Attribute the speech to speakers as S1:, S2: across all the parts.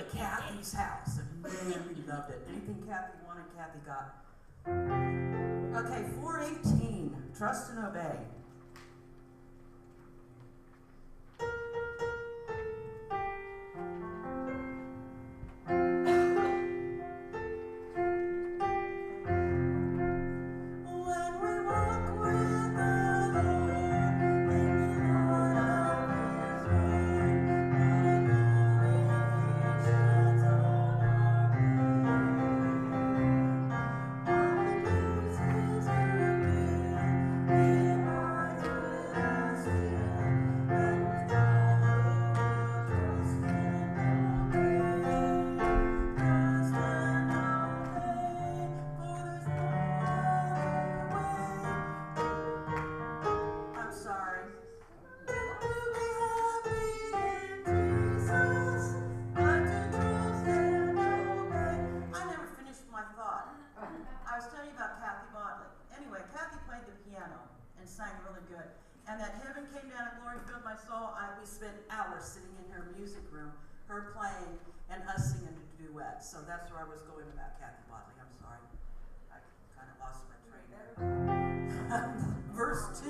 S1: to Kathy's house, and man, we loved it. Anything Kathy wanted, Kathy got. Okay, 418, Trust and Obey. We spent hours sitting in her music room, her playing and us singing a duet. So that's where I was going about Kathy Bodley. I'm sorry. I kind of lost my train there. Verse 2.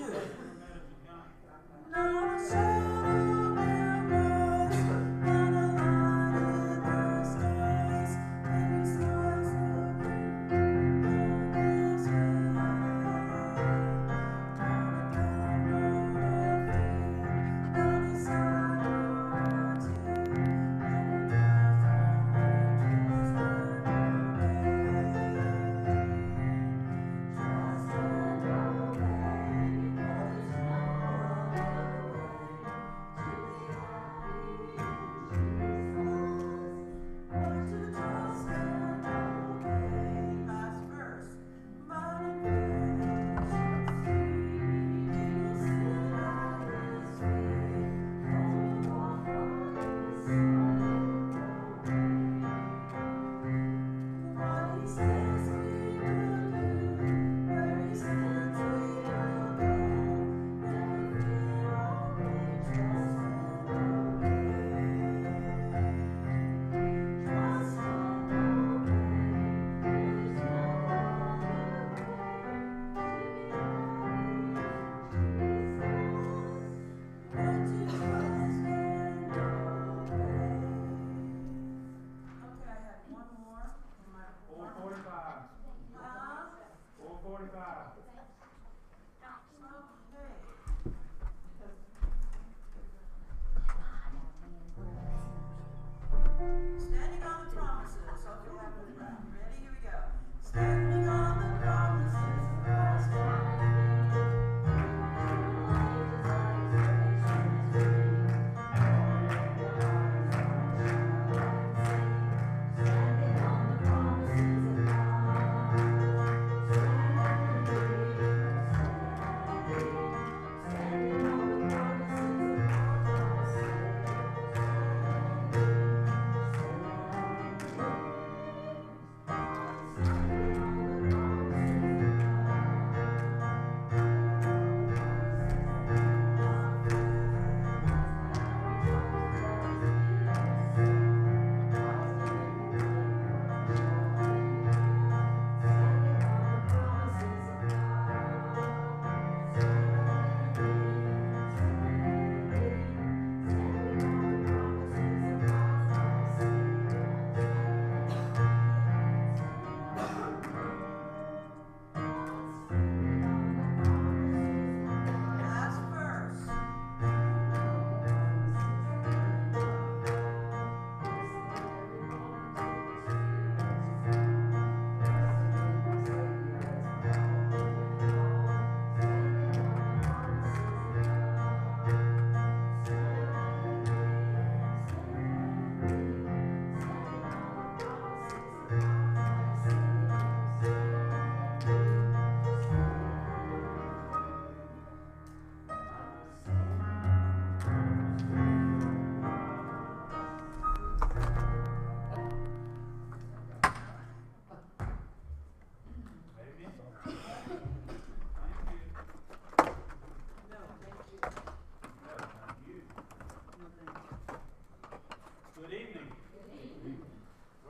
S1: No shadow will rise, not a light in the skies, many stars will bring this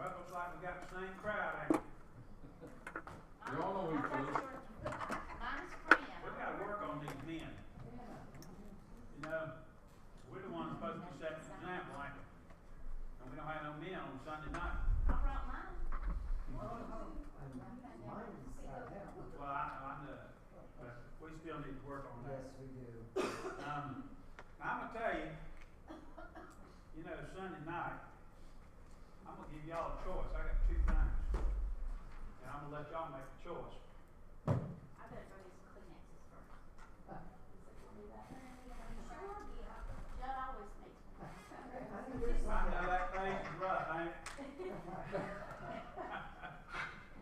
S2: Well, it looks like we got the same crowd, ain't we?
S3: We all know each other.
S4: Mine's friend.
S2: We gotta work on these men. You know, we're the ones supposed to be setting an example, ain't we? And we don't have no men on Sunday night.
S4: I brought mine.
S2: Well, I know, but we still need to work on that.
S5: Yes, we do.
S2: I'm gonna tell you, you know, Sunday night, I'm gonna give y'all a choice. I got two things, and I'm gonna let y'all make a choice.
S4: I better bring you some Kleenexes first. Do that. Sure, yeah. Judd always makes me.
S2: I know that face is rough, ain't it?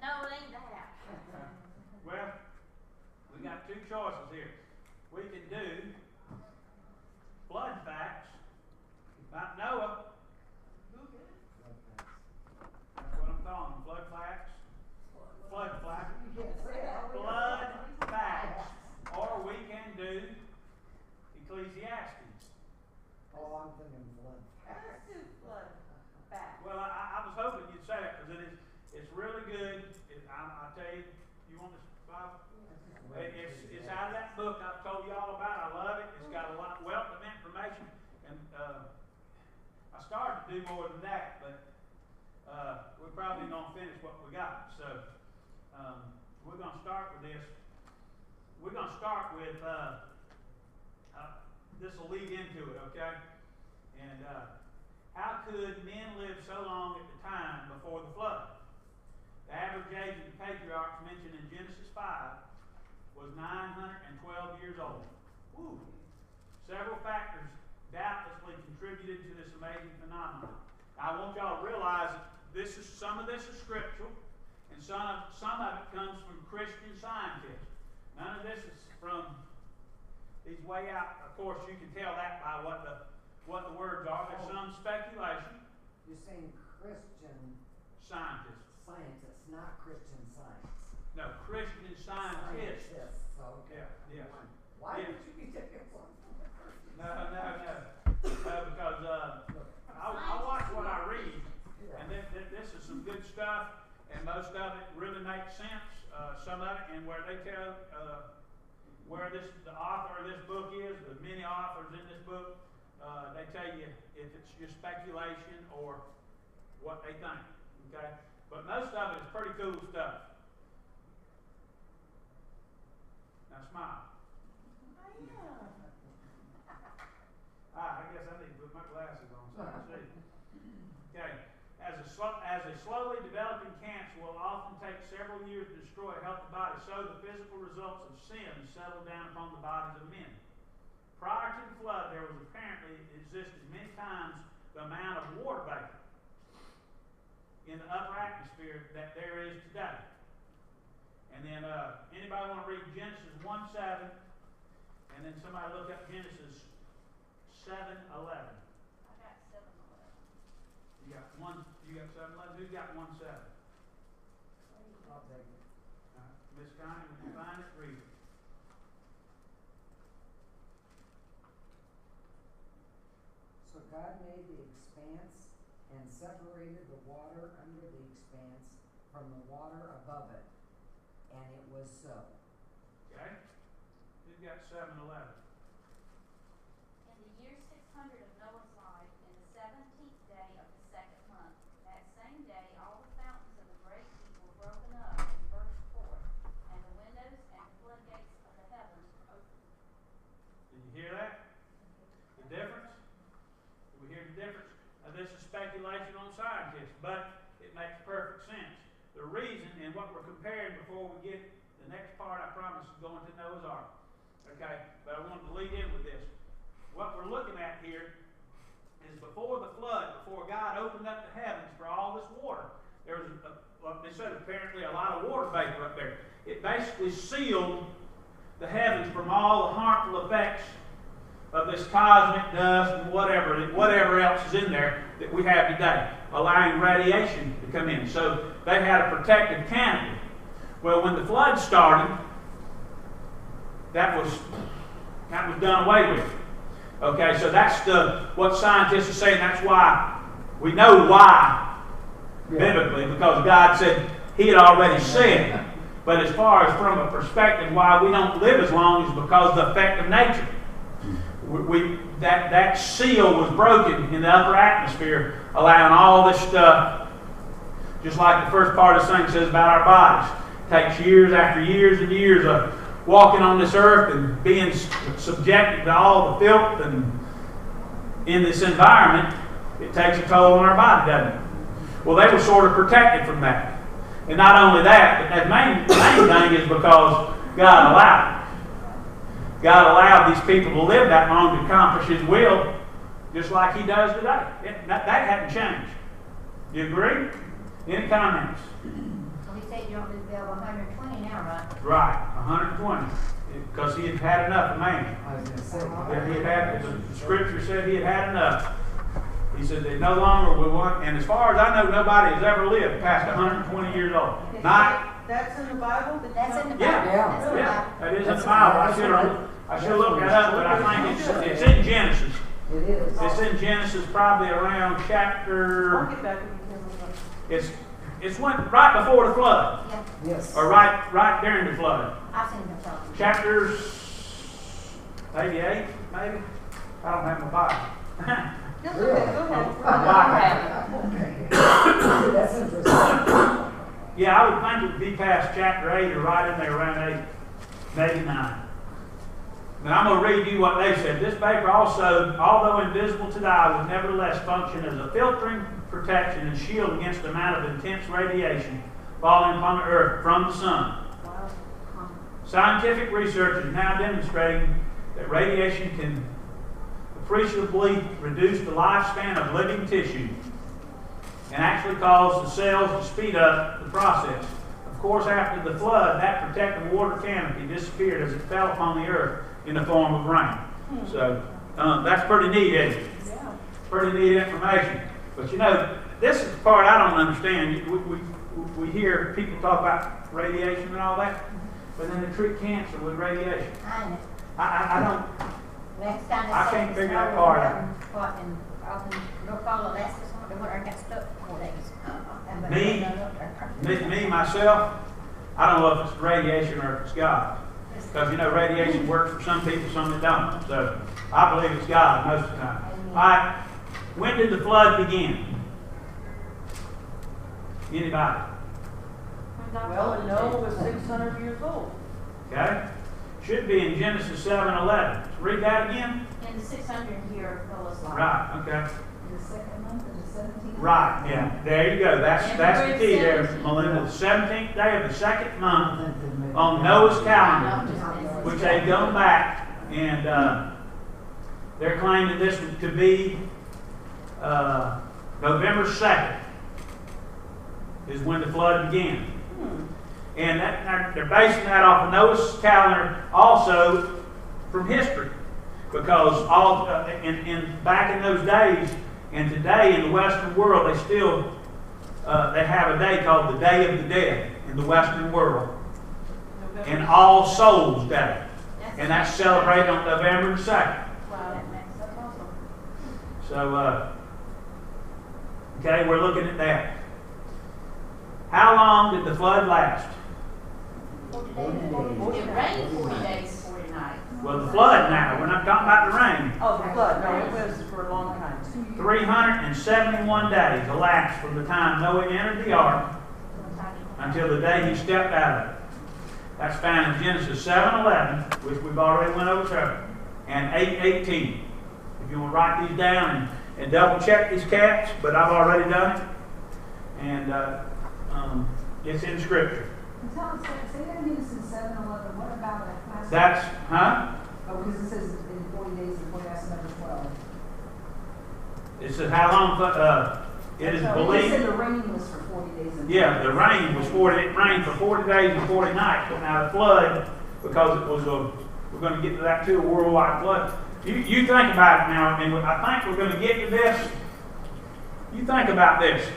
S4: No, it ain't that.
S2: Well, we got two choices here. We can do flood facts about Noah. That's what I'm calling them, flood facts. Flood facts. Flood facts. Or we can do Ecclesiastes.
S5: Oh, I'm thinking flood.
S1: Let's do flood back.
S2: Well, I was hoping you'd say that because it's really good. I tell you, you want this, Bob? It's out of that book I've told you all about. I love it. It's got a lot wealth of information, and I started to do more than that, but we're probably gonna finish what we got. So we're gonna start with this. We're gonna start with this will lead into it, okay? And how could men live so long at the time before the flood? The average age of the patriarchs mentioned in Genesis 5 was 912 years old. Woo. Several factors doubtlessly contributed to this amazing phenomenon. I want y'all to realize that some of this is scriptural, and some of it comes from Christian scientists. None of this is from these way out. Of course, you can tell that by what the words are. There's some speculation.
S5: You're saying Christian
S2: Scientists.
S5: scientists, not Christian science.
S2: No, Christian scientists.
S5: Okay.
S2: Yeah, yeah.
S5: Why
S2: Yeah.
S5: would you be taking one from the Christian?
S2: No, because I watch what I read, and this is some good stuff, and most of it really makes sense. Some of it, and where they tell where the author of this book is, the many authors in this book, they tell you if it's just speculation or what they think. Okay, but most of it is pretty cool stuff. Now smile. I guess I need to put my glasses on so I can see. Okay. As a slowly developing cancer will often take several years to destroy a healthy body, so the physical results of sin settle down upon the bodies of men. Prior to the flood, there was apparently existed many times the amount of water vapor in the upper atmosphere that there is today. And then anybody want to read Genesis 1:7, and then somebody look up Genesis 7:11.
S4: I got 7-11.
S2: You got 7:11. Who's got 1:7?
S5: I'll take it.
S2: Miss Connie, when you find it, read it.
S5: So God made the expanse and separated the water under the expanse from the water above it. And it was so.
S2: Okay? Who's got 7:11?
S4: In the year 600 of Noah's life, in the 17th day of the second month, that same day all the fountains of the great deep were broken up and burst forth, and the windows and the floodgates of the heavens were opened.
S2: Did you hear that? The difference? Did we hear the difference? Now, this is speculation on scientists, but it makes perfect sense. The reason, and what we're comparing before we get the next part, I promise, is going to Noah's Ark. Okay? But I wanted to lead in with this. What we're looking at here is before the flood, before God opened up the heavens for all this water, there was, like they said, apparently a lot of water vapor up there. It basically sealed the heavens from all the harmful effects of this cosmic dust and whatever else is in there that we have today, allowing radiation to come in. So they had a protective canopy. Well, when the flood started, that was done away with. Okay, so that's what scientists are saying. That's why we know why biblically, because God said He had already said. But as far as from a perspective why we don't live as long is because of the effect of nature. That seal was broken in the upper atmosphere, allowing all this stuff, just like the first part of the thing says about our bodies. It takes years after years and years of walking on this earth and being subjected to all the filth and in this environment. It takes a toll on our body, doesn't it? Well, they were sort of protected from that. And not only that, but the main thing is because God allowed it. God allowed these people to live that long to accomplish His will, just like He does today. That hadn't changed. You agree? Any comments?
S4: So he said you don't need to build 120 now, right?
S2: Right, 120. Because He had had enough of man.
S5: I was gonna say.
S2: The Scripture said He had had enough. He said they no longer will want, and as far as I know, nobody has ever lived past 120 years old.
S1: That's in the Bible?
S4: But that's in the Bible.
S2: Yeah,
S4: That's in the
S2: yeah,
S4: Bible.
S2: that is in the Bible. I should have looked that up, but I think it's in Genesis.
S5: It is.
S2: It's in Genesis, probably around
S1: I'll
S2: chapter.
S1: get back with you.
S2: It's right before the flood,
S4: Yeah,
S5: Yes.
S2: or right during the flood.
S4: I've seen the film.
S2: Chapters 88, maybe. I don't have my Bible.
S1: That's
S5: Really?
S1: okay, go ahead.
S5: That's interesting.
S2: Yeah, I would think it would be past chapter 8 or right in there around 8, maybe 9. But I'm going to read you what they said. This vapor also, although invisible to the eye, would nevertheless function as a filtering protection and shield against the amount of intense radiation falling upon the earth from the sun. Scientific research is now demonstrating that radiation can appreciably reduce the lifespan of living tissue and actually cause the cells to speed up the process. Of course, after the flood, that protective water canopy disappeared as it fell upon the earth in the form of rain. So that's pretty neat, isn't it?
S1: Yeah.
S2: Pretty neat information. But you know, this is the part I don't understand. We hear people talk about radiation and all that, but then they treat cancer with radiation. I don't.
S4: Next time
S2: I can't figure that part out.
S4: What, and often, look all of that's just what they were, got stuck for 4 days.
S2: Me, myself, I don't know if it's radiation or if it's God. Because, you know, radiation works for some people, some that don't. So, I believe it's God most of the time. All right, when did the flood begin? Anybody?
S1: Well, Noah was 600 years old.
S2: Okay? Should be in Genesis 7:11. Read that again.
S4: In the 600 year of Noah's life.
S2: Right, okay.
S6: The second month of the 17th?
S2: Right, yeah. There you go. That's the key there, Melinda. The 17th day of the second month on Noah's calendar, which they've gone back, and they're claiming this to be November 2nd is when the flood began. And they're basing that off of Noah's calendar also from history. Because back in those days, and today in the Western world, they still they have a day called the Day of the Dead in the Western world. And All Souls Day. And that's celebrated on November the 2nd.
S4: Wow, that's awesome.
S2: So, okay, we're looking at that. How long did the flood last?
S4: 40 days. It rained 40 days, 40 nights.
S2: Well, the flood now. We're not talking about the rain.
S1: Oh, the flood, no, it was for a long time.
S2: 371 days elapsed from the time Noah entered the ark until the day he stepped out of it. That's found in Genesis 7:11, which we've already went over, and 8:18. If you want to write these down and double check these caps, but I've already done it. And it's in Scripture.
S6: Tell us, say that again, it's in 7:11, what about that last?
S2: That's, huh?
S6: Oh, because it says in 40 days before that's number 12.
S2: It says how long, it is
S6: So
S2: believed.
S6: You said the rain was for 40 days. And
S2: Yeah, the rain was 40, it rained for 40 days and 40 nights. But now the flood, because it was we're going to get to that too, a worldwide flood. You think about it now, and I think we're going to get to this. You think about this.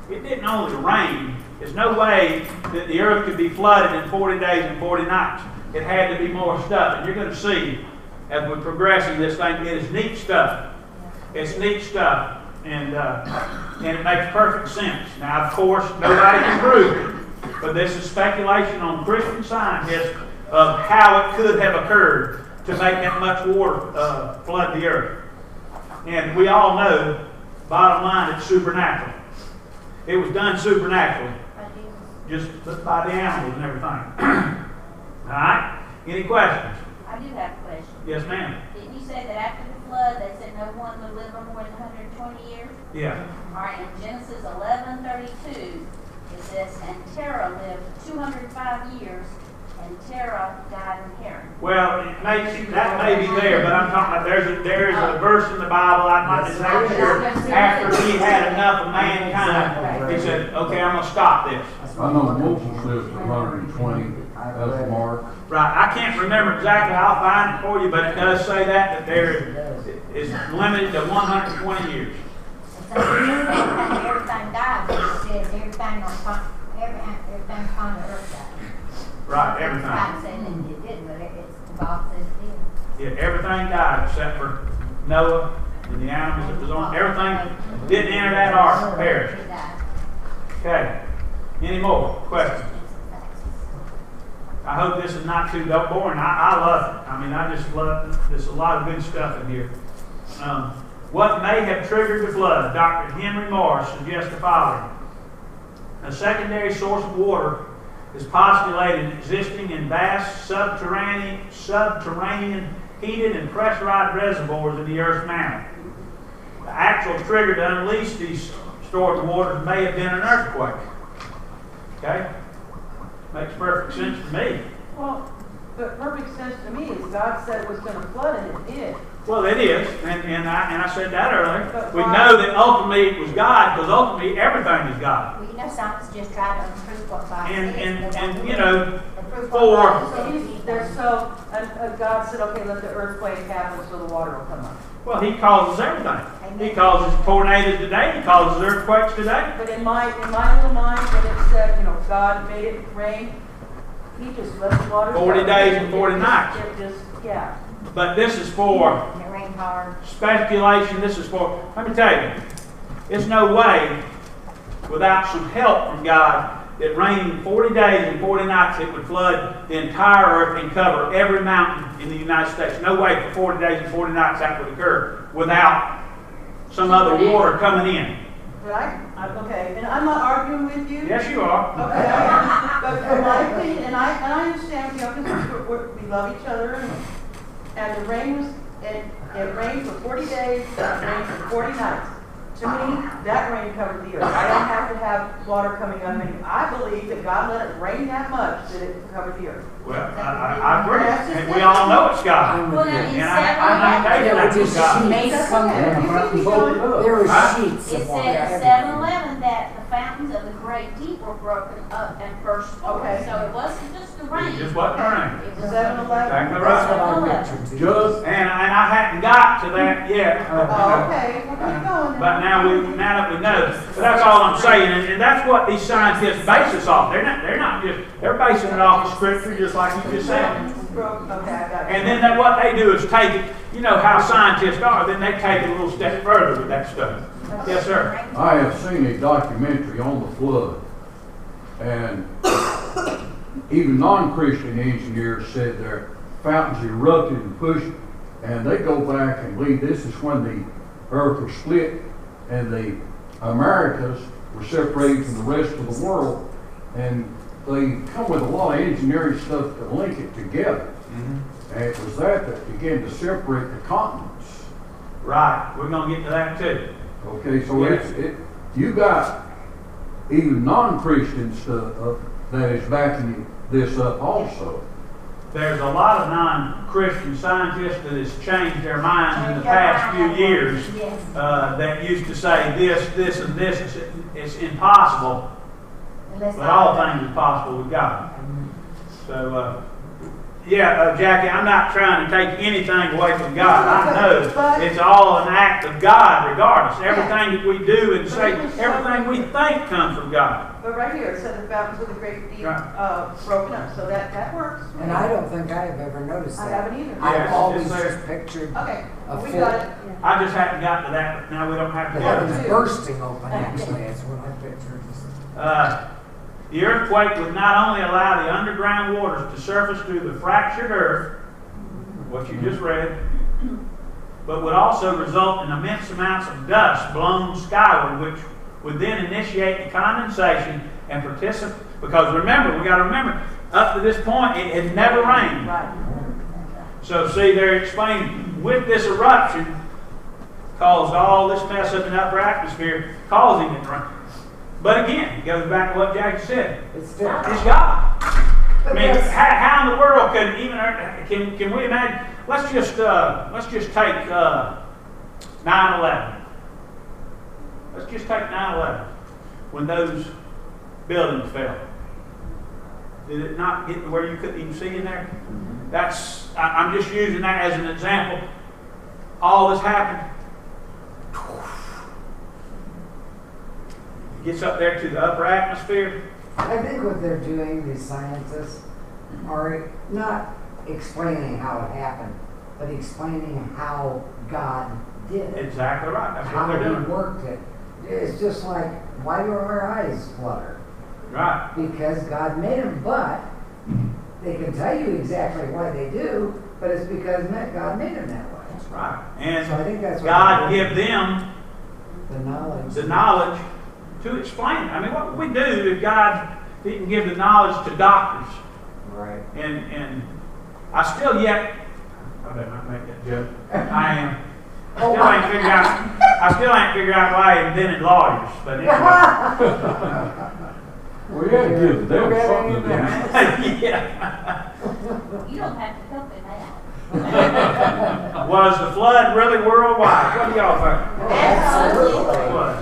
S2: It didn't only rain. There's no way that the earth could be flooded in 40 days and 40 nights. It had to be more stuff. And you're going to see, as we're progressing this thing, it is neat stuff. It's neat stuff. and it makes perfect sense. Now, of course, nobody can prove it, but this is speculation on Christian scientists of how it could have occurred to make that much water flood the earth. And we all know, bottom line, it's supernatural. It was done supernaturally, just by the animals and everything. All right? Any questions?
S4: I do have a question.
S2: Yes, ma'am.
S4: Didn't you say that after the flood, they said no one would live no more than 120 years?
S2: Yeah.
S4: All right, in Genesis 11:32, it says, and Terah lived 205 years, and Terah died in Haran.
S2: Well, that may be there, but I'm talking about there is a verse in the Bible, I'm not exactly sure, after he had enough of mankind, he said, okay, I'm going to stop this.
S3: I know Moses lived 120, that's the mark.
S2: Right, I can't remember exactly, I'll find it for you, but it does say that there is limited to 120 years.
S7: So everything died, but it says everything on the earth died.
S2: Right, everything.
S7: God said it didn't, but the Bible says it did.
S2: Yeah, everything died except for Noah and the animals that was on, everything didn't enter that ark, perished.
S7: It died.
S2: Okay, any more questions? I hope this is not too boring. I love it. I mean, I just love it. There's a lot of good stuff in here. What may have triggered the flood? Dr. Henry Morris suggests the following. A secondary source of water is postulated existing in vast subterranean heated and pressurized reservoirs in the Earth's mantle. The actual trigger to unleash these stored waters may have been an earthquake. Okay? Makes perfect sense to me.
S6: Well, the perfect sense to me is God said it was gonna flood and it did.
S2: Well, it is, and I said that earlier. We know that ultimately it was God, because ultimately everything is God.
S7: Well, you know, science just tried to prove what God says.
S2: And you know, for
S6: God said, okay, let the earthquake happen so the water will come up.
S2: well, He causes everything. He causes tornadoes today. He causes earthquakes today.
S6: But in my little mind, when it said, you know, God made it rain, He just let the water.
S2: 40 days and 40 nights.
S6: It just, yeah.
S2: But this is for
S7: And it rained hard.
S2: speculation. This is for, let me tell you, there's no way without some help from God that raining 40 days and 40 nights it would flood the entire earth and cover every mountain in the United States. No way for 40 days and 40 nights that would occur without some other water coming in.
S6: But okay, and I'm not arguing with you.
S2: Yes, you are.
S6: Okay, but in my opinion, and I understand, you know, because we love each other, and the rain was, it rained for 40 days, it rained for 40 nights. To me, that rain covered the earth. I don't have to have water coming up. I believe that God let it rain that much that it covered the earth.
S2: Well, I agree. And we all know it's God.
S4: Well, now,
S2: And I'm not taking that from God.
S6: That's okay.
S5: There were
S2: Right.
S5: sheets
S4: It
S5: of
S4: said
S5: water
S4: in
S5: everywhere.
S4: 7:11 that the fountains of the great deep were broken up and burst forth.
S6: Okay.
S4: So it wasn't just the rain.
S2: It just wasn't rain.
S4: It was
S6: 7-Eleven.
S2: Exactly
S5: That's
S2: right.
S5: what I pictured too.
S3: Just,
S2: And I hadn't got to that yet.
S6: Oh, okay, well, keep going.
S2: But now that we know. But that's all I'm saying, and that's what these scientists base this off. They're not just, they're basing it off of scripture, just like you just said.
S6: Okay, I got you.
S2: And then what they do is take it, you know how scientists are, then they take it a little step further with that stuff. Yes, sir.
S3: I have seen a documentary on the flood, and even non-Christian engineers said their fountains erupted and pushed, and they go back and believe this is when the earth was split, and the Americas were separated from the rest of the world, and they come with a lot of engineering stuff to link it together. And it was that began to separate the continents.
S2: Right. We're gonna get to that too.
S3: Okay, so you got even non-Christians that is backing this up also.
S2: There's a lot of non-Christian scientists that has changed their minds in the past few years.
S7: Yes.
S2: That used to say this, and this. It's impossible,
S7: Unless
S2: but all things are possible with God. So Jackie, I'm not trying to take anything away from God. I know it's all an act of God regardless. Everything that we do and say, everything we think comes from God.
S6: But right here, it said the fountains of the great deep, broken up, so that works.
S5: And I don't think I have ever noticed
S6: I
S5: that.
S6: haven't either.
S2: Yeah,
S5: I've
S2: it's
S5: always
S2: just there.
S5: just pictured
S6: Okay,
S5: a
S6: we
S5: full,
S6: got it.
S2: I just haven't gotten to that, but now we don't have to
S5: the
S2: go
S5: heavens
S2: there.
S5: bursting open, actually, that's what I pictured.
S2: The earthquake would not only allow the underground waters to surface through the fractured earth, what you just read, but would also result in immense amounts of dust blown skyward, which would then initiate the condensation and participate. Because remember, we got to remember, up to this point, it had never rained.
S6: Right.
S2: So see, they're explaining with this eruption caused all this mess up in the upper atmosphere, causing it to rain. But again, it goes back to what Jackie said.
S5: It's still.
S2: It's God. I mean,
S5: Yes.
S2: how in the world can even can we imagine? Let's just take 9/11. Let's just take 9/11 when those buildings fell. Did it not get to where you couldn't even see in there? I'm just using that as an example. All this happened. It gets up there to the upper atmosphere.
S5: I think what they're doing, these scientists, are not explaining how it happened, but explaining how God did it.
S2: Exactly right. That's what
S5: How
S2: they're
S5: he
S2: doing.
S5: worked it. It's just like, why do our eyes flutter?
S2: Right.
S5: Because God made them, but they can tell you exactly why they do, but it's because God made them that way.
S2: That's right. And
S5: So I think that's what
S2: God
S5: they're
S2: give them
S5: the knowledge.
S2: the knowledge to explain it. I mean, what would we do if God didn't give the knowledge to doctors?
S5: Right.
S2: And I still yet, I better not make that joke. I am. I still ain't figured out why he invented lawyers. But anyway.
S3: Well, you had to give them something to do.
S2: Yeah.
S4: You don't have to help in that.
S2: Was the flood really worldwide? What do y'all think?
S5: Absolutely.
S2: It was.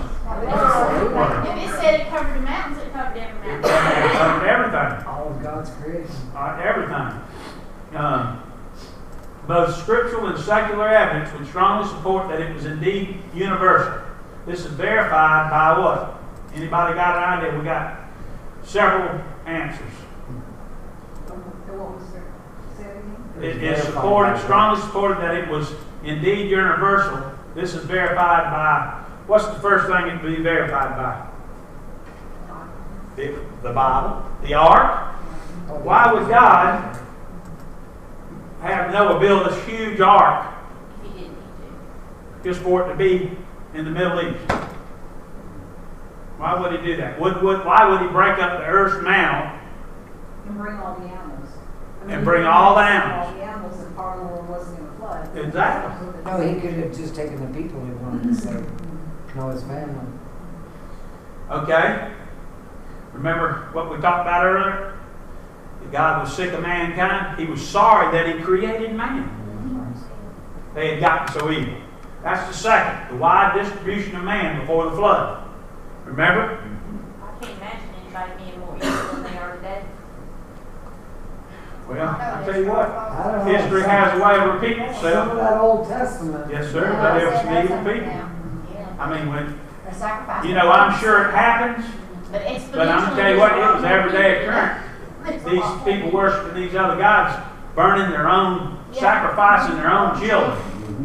S4: If it said it covered the mountains, it covered every mountain.
S2: It covered everything.
S5: All of God's creation.
S2: Everything. Both scriptural and secular evidence would strongly support that it was indeed universal. This is verified by what? Anybody got an idea? We got several answers. It is supported, strongly supported that it was indeed universal. This is verified by, what's the first thing it would be verified by? The Bible. The Ark. Why would God have Noah build this huge ark
S4: If you didn't need
S2: just for it to be in the Middle East? Why would he do that? Why would he break up the earth's mantle
S8: And bring all the animals.
S2: and bring all the animals?
S8: All the animals and part of the world wasn't going to flood.
S2: Exactly.
S5: No, he could have just taken the people he wanted to save. Noah's family.
S2: Okay? Remember what we talked about earlier? That God was sick of mankind. He was sorry that he created man. They had gotten so evil. That's the second, the wide distribution of man before the flood. Remember?
S4: to. I can't imagine anybody being more evil than they are today.
S2: Well, I'll tell you what.
S5: I don't know.
S2: History has a way of repeating
S5: Some of
S2: itself.
S5: that Old Testament.
S2: Yes, sir. But there were some evil people.
S4: Yeah.
S2: I mean, when
S7: The sacrifice.
S2: I'm sure it happens,
S4: But
S2: but I'm gonna tell you what, it was everyday occurrence. These people worshiping these other gods, burning their own, sacrificing their own children.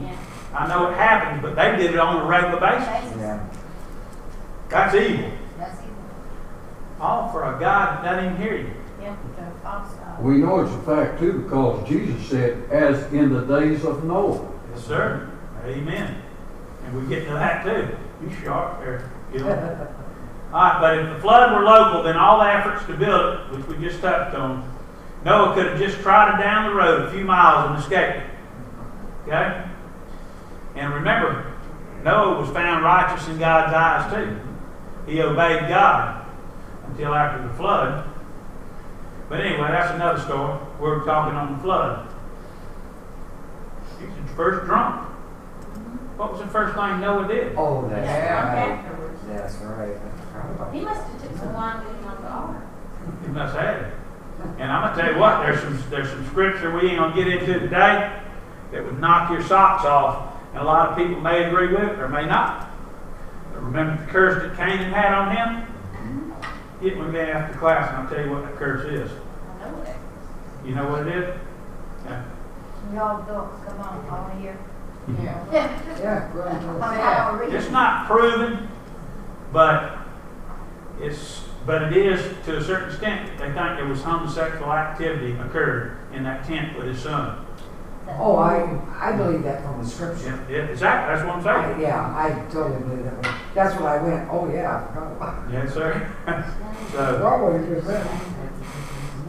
S4: Yeah.
S2: I know it happens, but they did it on a regular basis.
S5: Yeah.
S2: That's evil.
S7: That's evil.
S2: All for a God that doesn't even hear you.
S4: Yeah.
S7: The false God.
S3: We know it's a fact too, because Jesus said, as in the days of Noah.
S2: Yes, sir. Amen. And we get to that too. You sharp there, Gil. All right, but if the flood were local, then all the efforts to build it, which we just touched on, Noah could have just trotted down the road a few miles and escaped it. Okay? And remember, Noah was found righteous in God's eyes too. He obeyed God until after the flood. But anyway, that's another story. We're talking on the flood. He was first drunk. What was the first thing Noah did?
S5: Oh, that's
S4: Yeah.
S5: right.
S4: Afterwards.
S5: That's right.
S4: He must have took some wine with him on the ark.
S2: He must have it. And I'm gonna tell you what, there's some scripture we ain't gonna get into today that would knock your socks off, and a lot of people may agree with it or may not. But remember the curse that Cain had on him? Get with me after class, and I'll tell you what that curse is.
S7: I know it.
S2: You know what it is? Yeah.
S7: Y'all adults, come on, all here.
S5: Yeah. Yeah, right.
S7: I'll read
S2: It's
S7: it.
S2: not proven, but it is to a certain extent. They think there was homosexual activity occurred in that tent with his son.
S5: Oh, I believe that from the scripture.
S2: Yeah, exactly. That's what I'm saying.
S5: Yeah, I totally believe that. That's what I went, oh yeah, I forgot about it.
S2: Yes, sir. So
S5: Probably just that.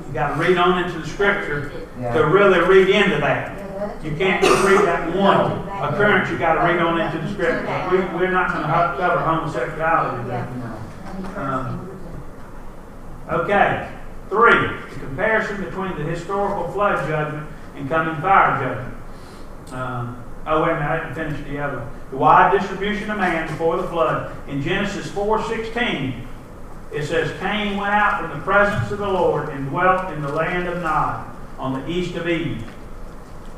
S2: you got to read on into the scripture
S5: Yeah.
S2: to really read into that. You can't just read that one occurrence. You got to read on into the scripture. We're not going to cover homosexuality today. Okay. 3, the comparison between the historical flood judgment and coming fire judgment. Oh, wait a minute, I didn't finish the other one. The wide distribution of man before the flood. In Genesis 4:16, it says, Cain went out from the presence of the Lord and dwelt in the land of Nod on the east of Eden.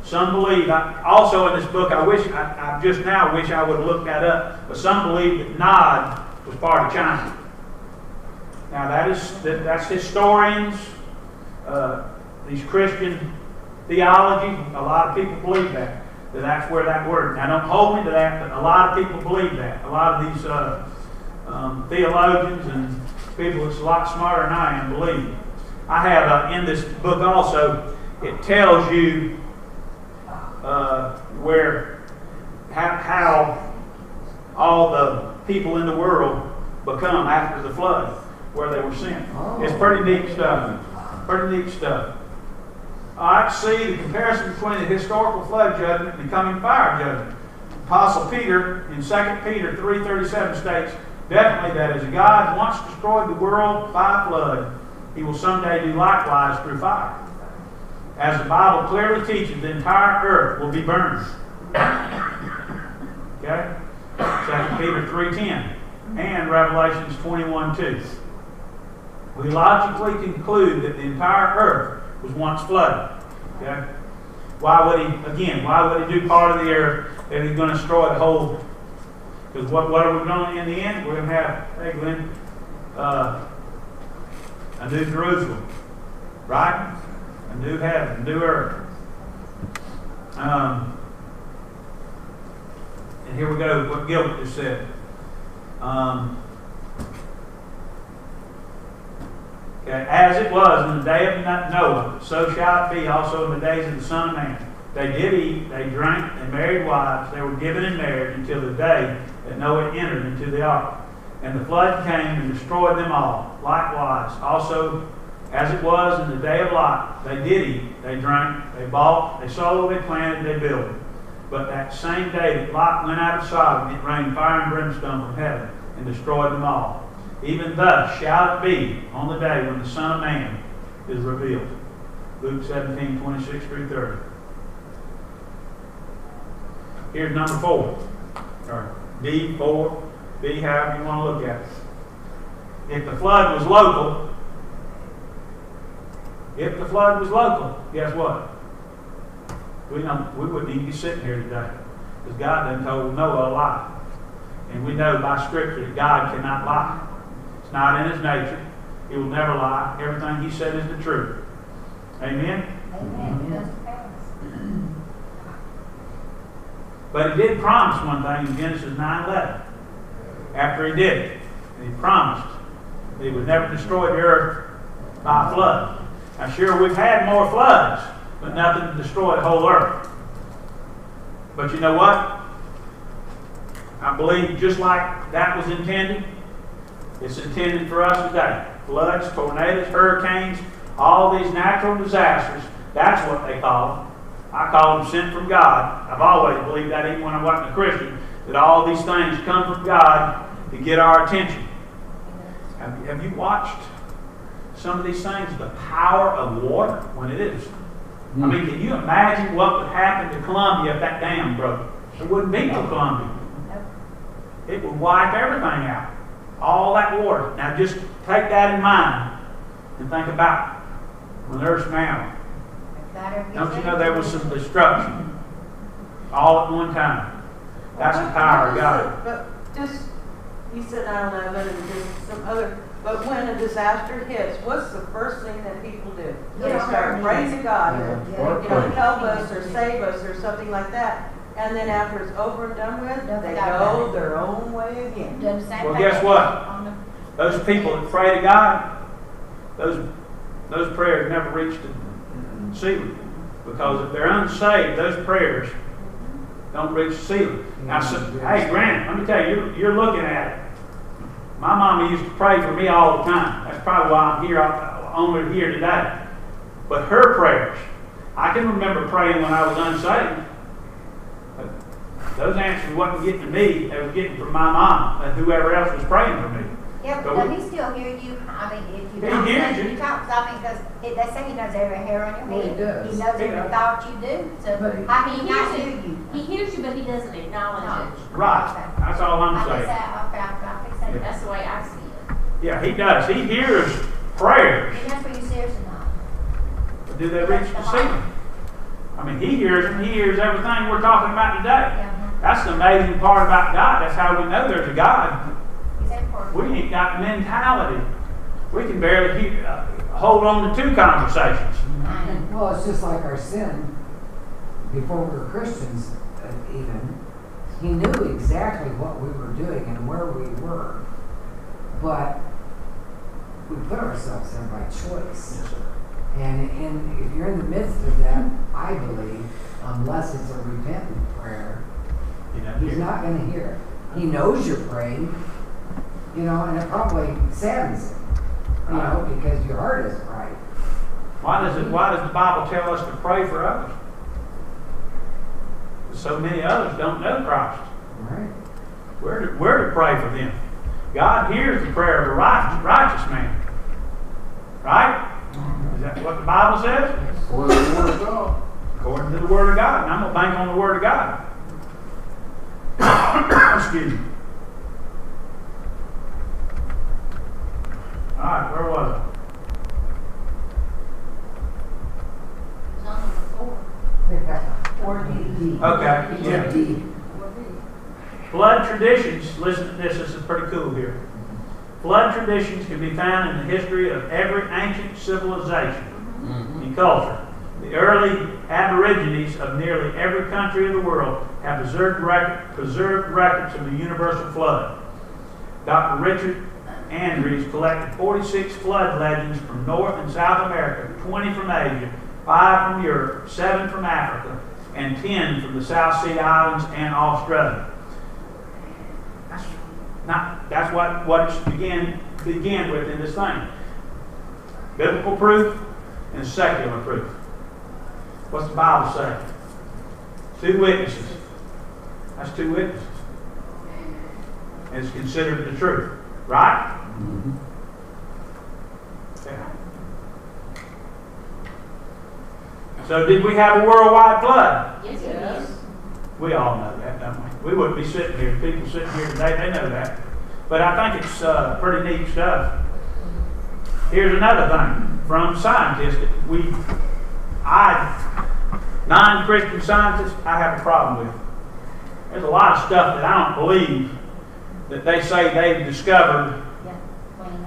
S2: Some believe, also in this book, I just now wish I would have looked that up, but some believe that Nod was part of China. Now that's historians, these Christian theology, a lot of people believe that's where that word. Now don't hold me to that, but a lot of people believe that. A lot of these theologians and people that's a lot smarter than I am believe it. I have in this book also, it tells you how all the people in the world become after the flood, where they were sent. It's pretty neat stuff. Pretty neat stuff. All right, see the comparison between the historical flood judgment and the coming fire judgment. Apostle Peter in 2 Peter 3:37 states, definitely that as God once destroyed the world by flood, he will someday do likewise through fire. As the Bible clearly teaches, the entire earth will be burned. Okay? 2 Peter 3:10 and Revelations 21:2. We logically conclude that the entire earth was once flooded. Okay? Why would he do part of the earth if he's going to destroy the whole? Because what are we going to, in the end? We're going to have, hey Glenn, a new Jerusalem. Right? A new heaven, a new earth. And here we go, what Gilbert just said. Okay, as it was in the day of Noah, so shall it be also in the days of the Son of Man. They did eat, they drank, they married wives, they were given in marriage until the day that Noah entered into the ark. And the flood came and destroyed them all. Likewise, also as it was in the day of Lot, they did eat, they drank, they bought, they sold, they planted, they built. But that same day that Lot went out of Sodom, it rained fire and brimstone from heaven and destroyed them all. Even thus shall it be on the day when the Son of Man is revealed. Luke 17:26-30. Here's number 4. Or D, 4, B, however you want to look at it. If the flood was local, guess what? We wouldn't even be sitting here today. Because God done told Noah a lie. And we know by Scripture that God cannot lie. It's not in his nature. He will never lie. Everything he said is the truth. Amen?
S7: Amen.
S2: But he did promise one thing in Genesis 9:11. After he did it, he promised that he would never destroy the earth by a flood. Now sure, we've had more floods, but nothing to destroy the whole earth. But you know what? I believe just like that was intended, it's intended for us today. Floods, tornadoes, hurricanes, all these natural disasters, that's what they call them. I call them sent from God. I've always believed that even when I wasn't a Christian, that all these things come from God to get our attention. Have you watched some of these things? The power of water when it is. I mean, can you imagine what would happen to Columbia if that dam broke? There wouldn't be no Columbia. It would wipe everything out. All that water. Now just take that in mind and think about when the earth's mounted. Don't you know there was some
S7: some
S2: destruction all at one time? That's the power of God.
S6: But just, you said 9/11 and just some other, but when a disaster hits, what's the first thing that people do? They
S7: Get on
S6: start
S7: their
S6: praying
S7: knees.
S6: to God,
S3: Yeah.
S6: help us or save us or something like that. And then after it's over and done with,
S7: Don't
S6: they
S7: forget
S6: go
S7: about it.
S6: their own way again.
S7: Doing the same
S2: Well,
S7: thing
S2: guess what?
S7: on the-
S2: Those people that pray to God, those prayers never reach the ceiling. Because if they're unsaved, those prayers don't reach the ceiling. Now, so, hey, Grant, let me tell you, you're looking at it. My mama used to pray for me all the time. That's probably why I'm here, only here today. But her prayers, I can remember praying when I was unsaved. But those answers wasn't getting to me, they were getting from my mom and whoever else was praying for me.
S7: Yeah, but does he still hear you? I mean, if you
S2: He
S7: don't
S2: hears
S7: say
S2: you.
S7: you talk, I mean, because they say he knows every hair on your
S5: Well, he
S7: head.
S5: does.
S7: He knows
S2: He
S7: every
S2: does.
S7: thought you do, so
S5: But
S7: how can he
S4: He
S7: not
S4: hears
S7: hear
S4: it.
S7: you?
S4: He hears you, but he doesn't acknowledge it.
S2: Right. That's all I'm
S7: I
S2: saying.
S7: guess I fix that.
S4: That's the way I see it.
S2: Yeah, he does. He hears prayers.
S7: And that's what you serious or not?
S2: But do they reach the ceiling? I mean, he hears them. He hears everything we're talking about today.
S7: Yeah,
S2: That's the amazing part about God. That's how we know there's a God.
S7: he's important.
S2: We ain't got mentality. We can barely hold on to two conversations.
S5: Well, it's just like our sin, before we were Christians, even, he knew exactly what we were doing and where we were, but we put ourselves there by choice.
S2: Yes, sir.
S5: And if you're in the midst of that, I believe, unless it's a repentant prayer, he's not going to hear it. He knows you're praying, and it probably saddens him, because your heart isn't right.
S2: Why does the Bible tell us to pray for others? So many others don't know Christ.
S5: Right?
S2: We're to pray for them. God hears the prayer of a righteous man. Right? Is that what the Bible says?
S3: According to the Word of God.
S2: According to the Word of God. And I'm going to bank on the Word of God. Excuse me. All right, where was
S4: It's on number 4.
S6: Or D.
S2: I? Okay, yeah.
S5: D.
S2: Flood traditions, listen to this, this is pretty cool here. Flood traditions can be found in the history of every ancient civilization and culture. The early aborigines of nearly every country of the world have preserved records of the universal flood. Dr. Richard Andrews collected 46 flood legends from North and South America, 20 from Asia, 5 from Europe, 7 from Africa, and 10 from the South Sea Islands and Australia. That's what it began with in this thing. Biblical proof and secular proof. What's the Bible say? 2 witnesses. That's 2 witnesses. It's considered the truth. Right?
S3: Mm-hmm.
S2: Yeah. So did we have a worldwide flood?
S4: Yes, it
S6: Yes.
S4: is.
S2: We all know that, don't we? We wouldn't be sitting here. People sitting here today, they know that. But I think it's pretty neat stuff. Here's another thing from scientists that non-Christian scientists, I have a problem with. There's a lot of stuff that I don't believe that they say they've discovered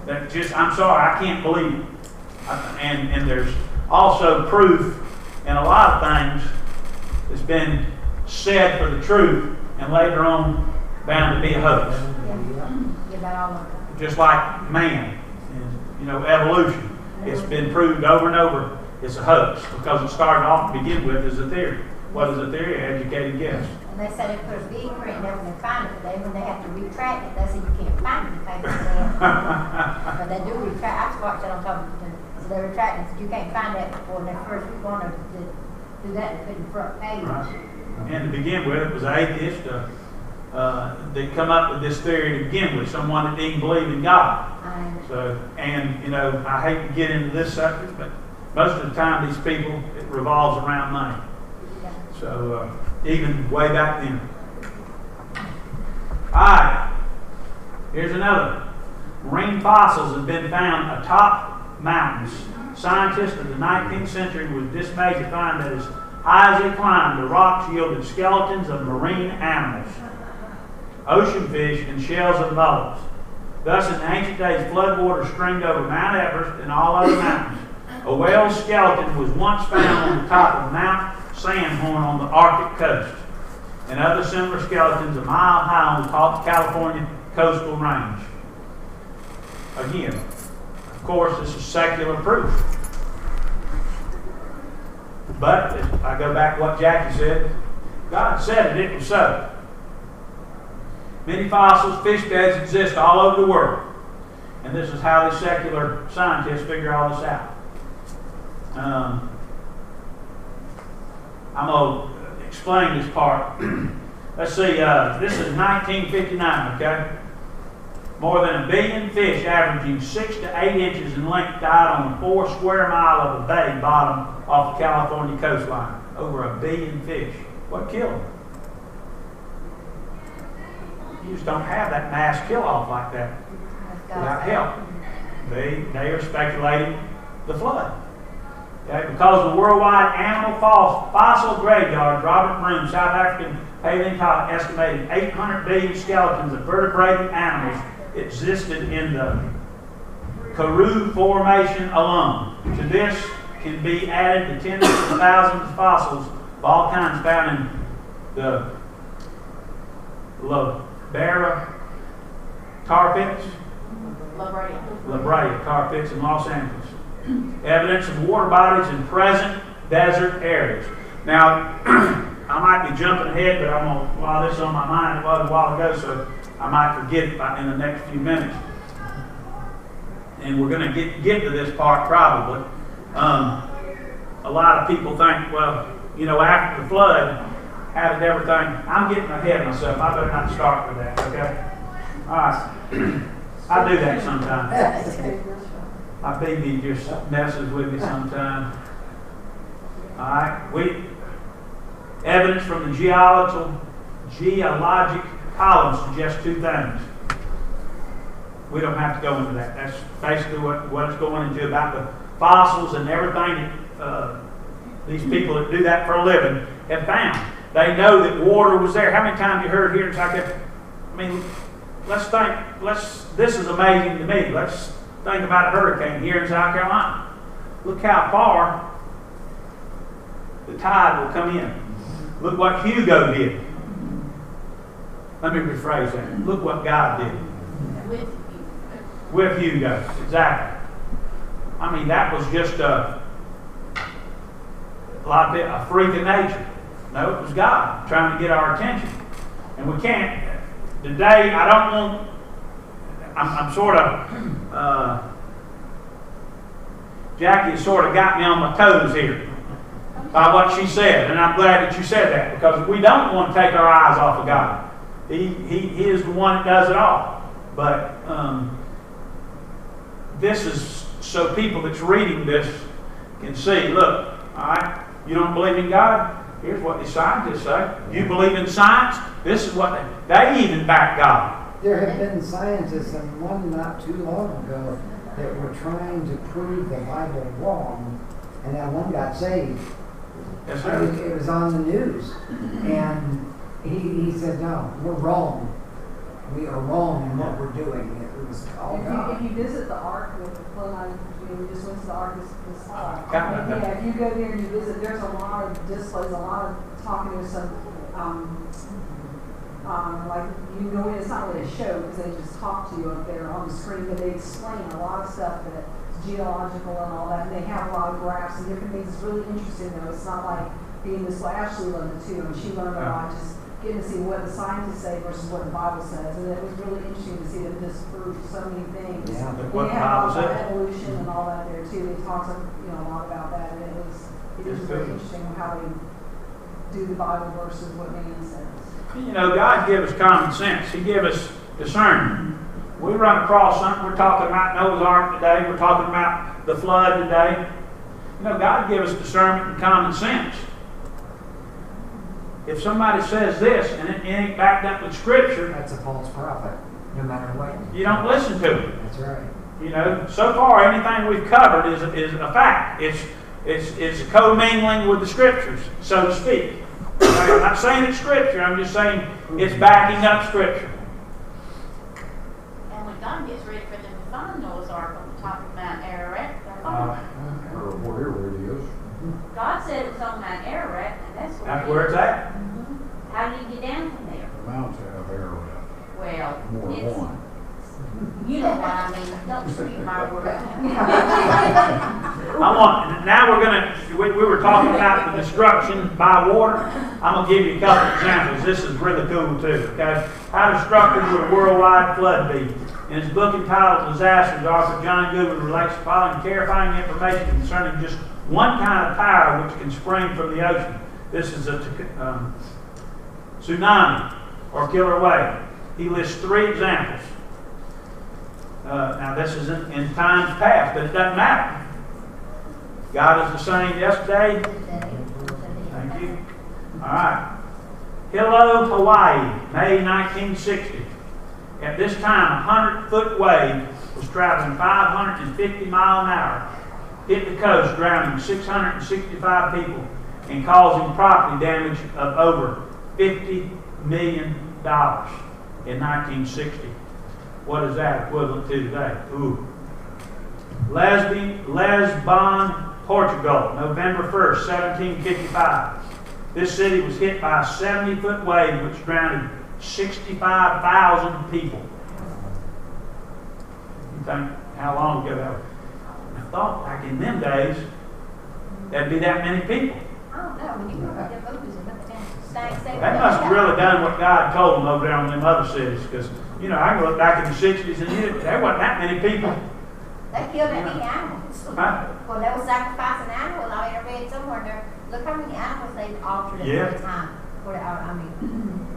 S2: that just, I'm sorry, I can't believe it. And there's also proof in a lot of things that's been said for the truth and later on bound to be a hoax. Just like man, evolution. It's been proved over and over it's a hoax because it started off to begin with as a theory. What is a theory? An educated guess.
S7: And they said they put a fingerprint there when they find it, but when they have to retract it, they say you can't find it. But they do retract. I just watched that on top of it. So they retract it, so you can't find that before they first wanted to do that and put it in the front page.
S2: Right. And to begin with, it was atheists that come up with this theory to begin with, someone that didn't believe in God. So, I hate to get into this subject, but most of the time these people, it revolves around money. So, even way back then. Alright, here's another. Marine fossils have been found atop mountains. Scientists of the 19th century were dismayed to find that as high as they climbed, the rocks yielded skeletons of marine animals, ocean fish, and shells of mollusks. Thus, in ancient days, floodwater streamed over Mount Everest and all other mountains. A whale's skeleton was once found on the top of Mount Sandhorn on the Arctic coast, and other similar skeletons a mile high on the top of the California coastal range. Again, of course, this is secular proof. But, if I go back to what Jackie said, God said it was so. Many fossils, fish beds exist all over the world. And this is how the secular scientists figure all this out. I'm going to explain this part. Let's see, this is 1959, okay? More than 1 billion fish averaging 6 to 8 inches in length died on a 4 square mile of a bay bottom off the California coastline. Over 1 billion fish. What killed them? You just don't have that mass kill-off like that without help. They are speculating the flood. Okay? Because the worldwide animal fossil graveyards, Robert Broom, South African paleontologist, estimated 800 billion skeletons of vertebrated animals existed in the Karoo Formation alone. To this can be added the tens of thousands of fossils of all kinds found in the La Brea tar pits. La Brea tar pits in Los Angeles. Evidence of water bodies in present desert areas. Now, I might be jumping ahead, but I'm gonna, while this is on my mind, it was a while ago, so I might forget it in the next few minutes. And we're going to get to this part probably. A lot of people think, well, you know, after the flood, how did everything? I'm getting ahead of myself. I better not start with that, okay? All right. I do that sometimes. My baby just messes with me sometimes. All right. Evidence from the geologic columns suggests two things. We don't have to go into that. That's basically what it's going into about the fossils and everything that these people that do that for a living have found. They know that water was there. How many times you heard here in South Carolina? I mean, this is amazing to me. Let's think about a hurricane here in South Carolina. Look how far the tide will come in. Look what Hugo did. Let me rephrase that. Look what God did. With Hugo, exactly. I mean, that was just a freak of nature. No, it was God trying to get our attention. And we can't, today, I don't want, I'm sort of, Jackie has sort of got me on my toes here by what she said. And I'm glad that you said that, because we don't want to take our eyes off of God. He is the one that does it all. But this is so people that's reading this can see, look, all right, you don't believe in God? Here's what the scientists say. You believe in science? This is what they even back God.
S5: There have been scientists, and one not too long ago, that were trying to prove the Bible wrong, and that one got saved.
S2: Yes, sir.
S5: It was on the news. And he said, no, we're wrong. We are wrong in what we're doing. It was all God.
S8: If you visit the Ark with the flood, we just went to the Ark this fall.
S2: Yeah,
S8: if you go there and you visit, there's a lot of displays, a lot of talking. There's some, like you go in, it's not really a show because they just talk to you up there on the screen, but they explain a lot of stuff that's geological and all that. And they have a lot of graphs and different things. It's really interesting though. It's not like being this way. Ashley learned it too, and she learned a lot just getting to see what the scientists say versus what the Bible says. And it was really interesting to see them disprove so many things.
S5: Yeah.
S8: And
S2: What
S8: they
S2: the
S8: have
S2: Bible
S8: a lot
S2: says.
S8: about evolution and all that there too. They talk a lot about that, and it was very interesting how they do the Bible versus what man says.
S2: You know, God give us common sense. He give us discernment. We run across something. We're talking about Noah's Ark today. We're talking about the flood today. You know, God give us discernment and common sense. If somebody says this and it ain't backed up with Scripture,
S5: That's a false prophet, no matter what.
S2: you don't listen to it.
S5: That's right.
S2: You know, so far anything we've covered is a fact. It's commingling with the scriptures, so to speak. Okay, I'm not saying it's scripture. I'm just saying it's backing up scripture.
S4: And when God gets ready for them to find Noah's Ark on the top of Mount Ararat, they're fine.
S3: Or wherever it is.
S4: God said it was on Mount Ararat, and that's
S2: Where it's at.
S4: How did you get down from there?
S3: The mountains have Ararat.
S4: Well,
S3: More than
S4: it's,
S3: one.
S4: you know what I mean. Don't speak my word.
S2: Now we're going to, we were talking about the destruction by water. I'm going to give you a couple examples. This is really cool too, okay? How destructive would a worldwide flood be? In his book entitled Disasters, Author John Goodwin relates the following terrifying information concerning just one kind of power which can spring from the ocean. This is a tsunami or killer wave. He lists 3 examples. Now this is in times past, but it doesn't matter. God is the same yesterday. Thank you. All right. Hilo, Hawaii, May 1960. At this time, a 100-foot wave was traveling 550 miles an hour, hit the coast, drowning 665 people and causing property damage of over $50 million in 1960. What is that equivalent to today? Ooh. Lisbon, Portugal, November 1st, 1755. This city was hit by a 70-foot wave which drowned 65,000 people. You think how long ago that was? I thought back in them days, there'd be that many people.
S7: I don't know, when you go up there, movies and look at them,
S2: They must have really done what God told them over there in them other cities, because, you know, I can look back in the 60s and there wasn't that many people.
S7: They killed that many animals.
S2: Huh?
S7: Well, they were sacrificing animals. I read somewhere there. Look how many animals they altered at one time. I mean,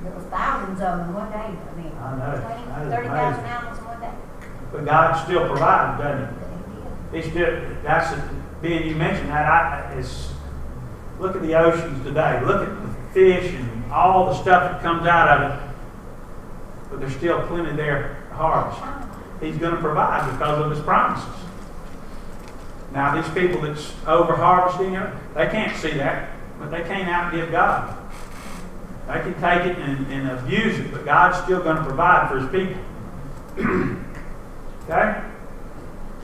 S7: there was thousands of them in one day. I mean,
S2: I know.
S7: 20, 30,000 animals in one day.
S2: But God still provides, doesn't He? He still, being you mentioned that, look at the oceans today. Look at the fish and all the stuff that comes out of it. But there's still plenty there to harvest. He's going to provide because of His promises. Now, these people that's over-harvesting it, they can't see that, but they can't outgive God. They can take it and abuse it, but God's still going to provide for His people. Okay?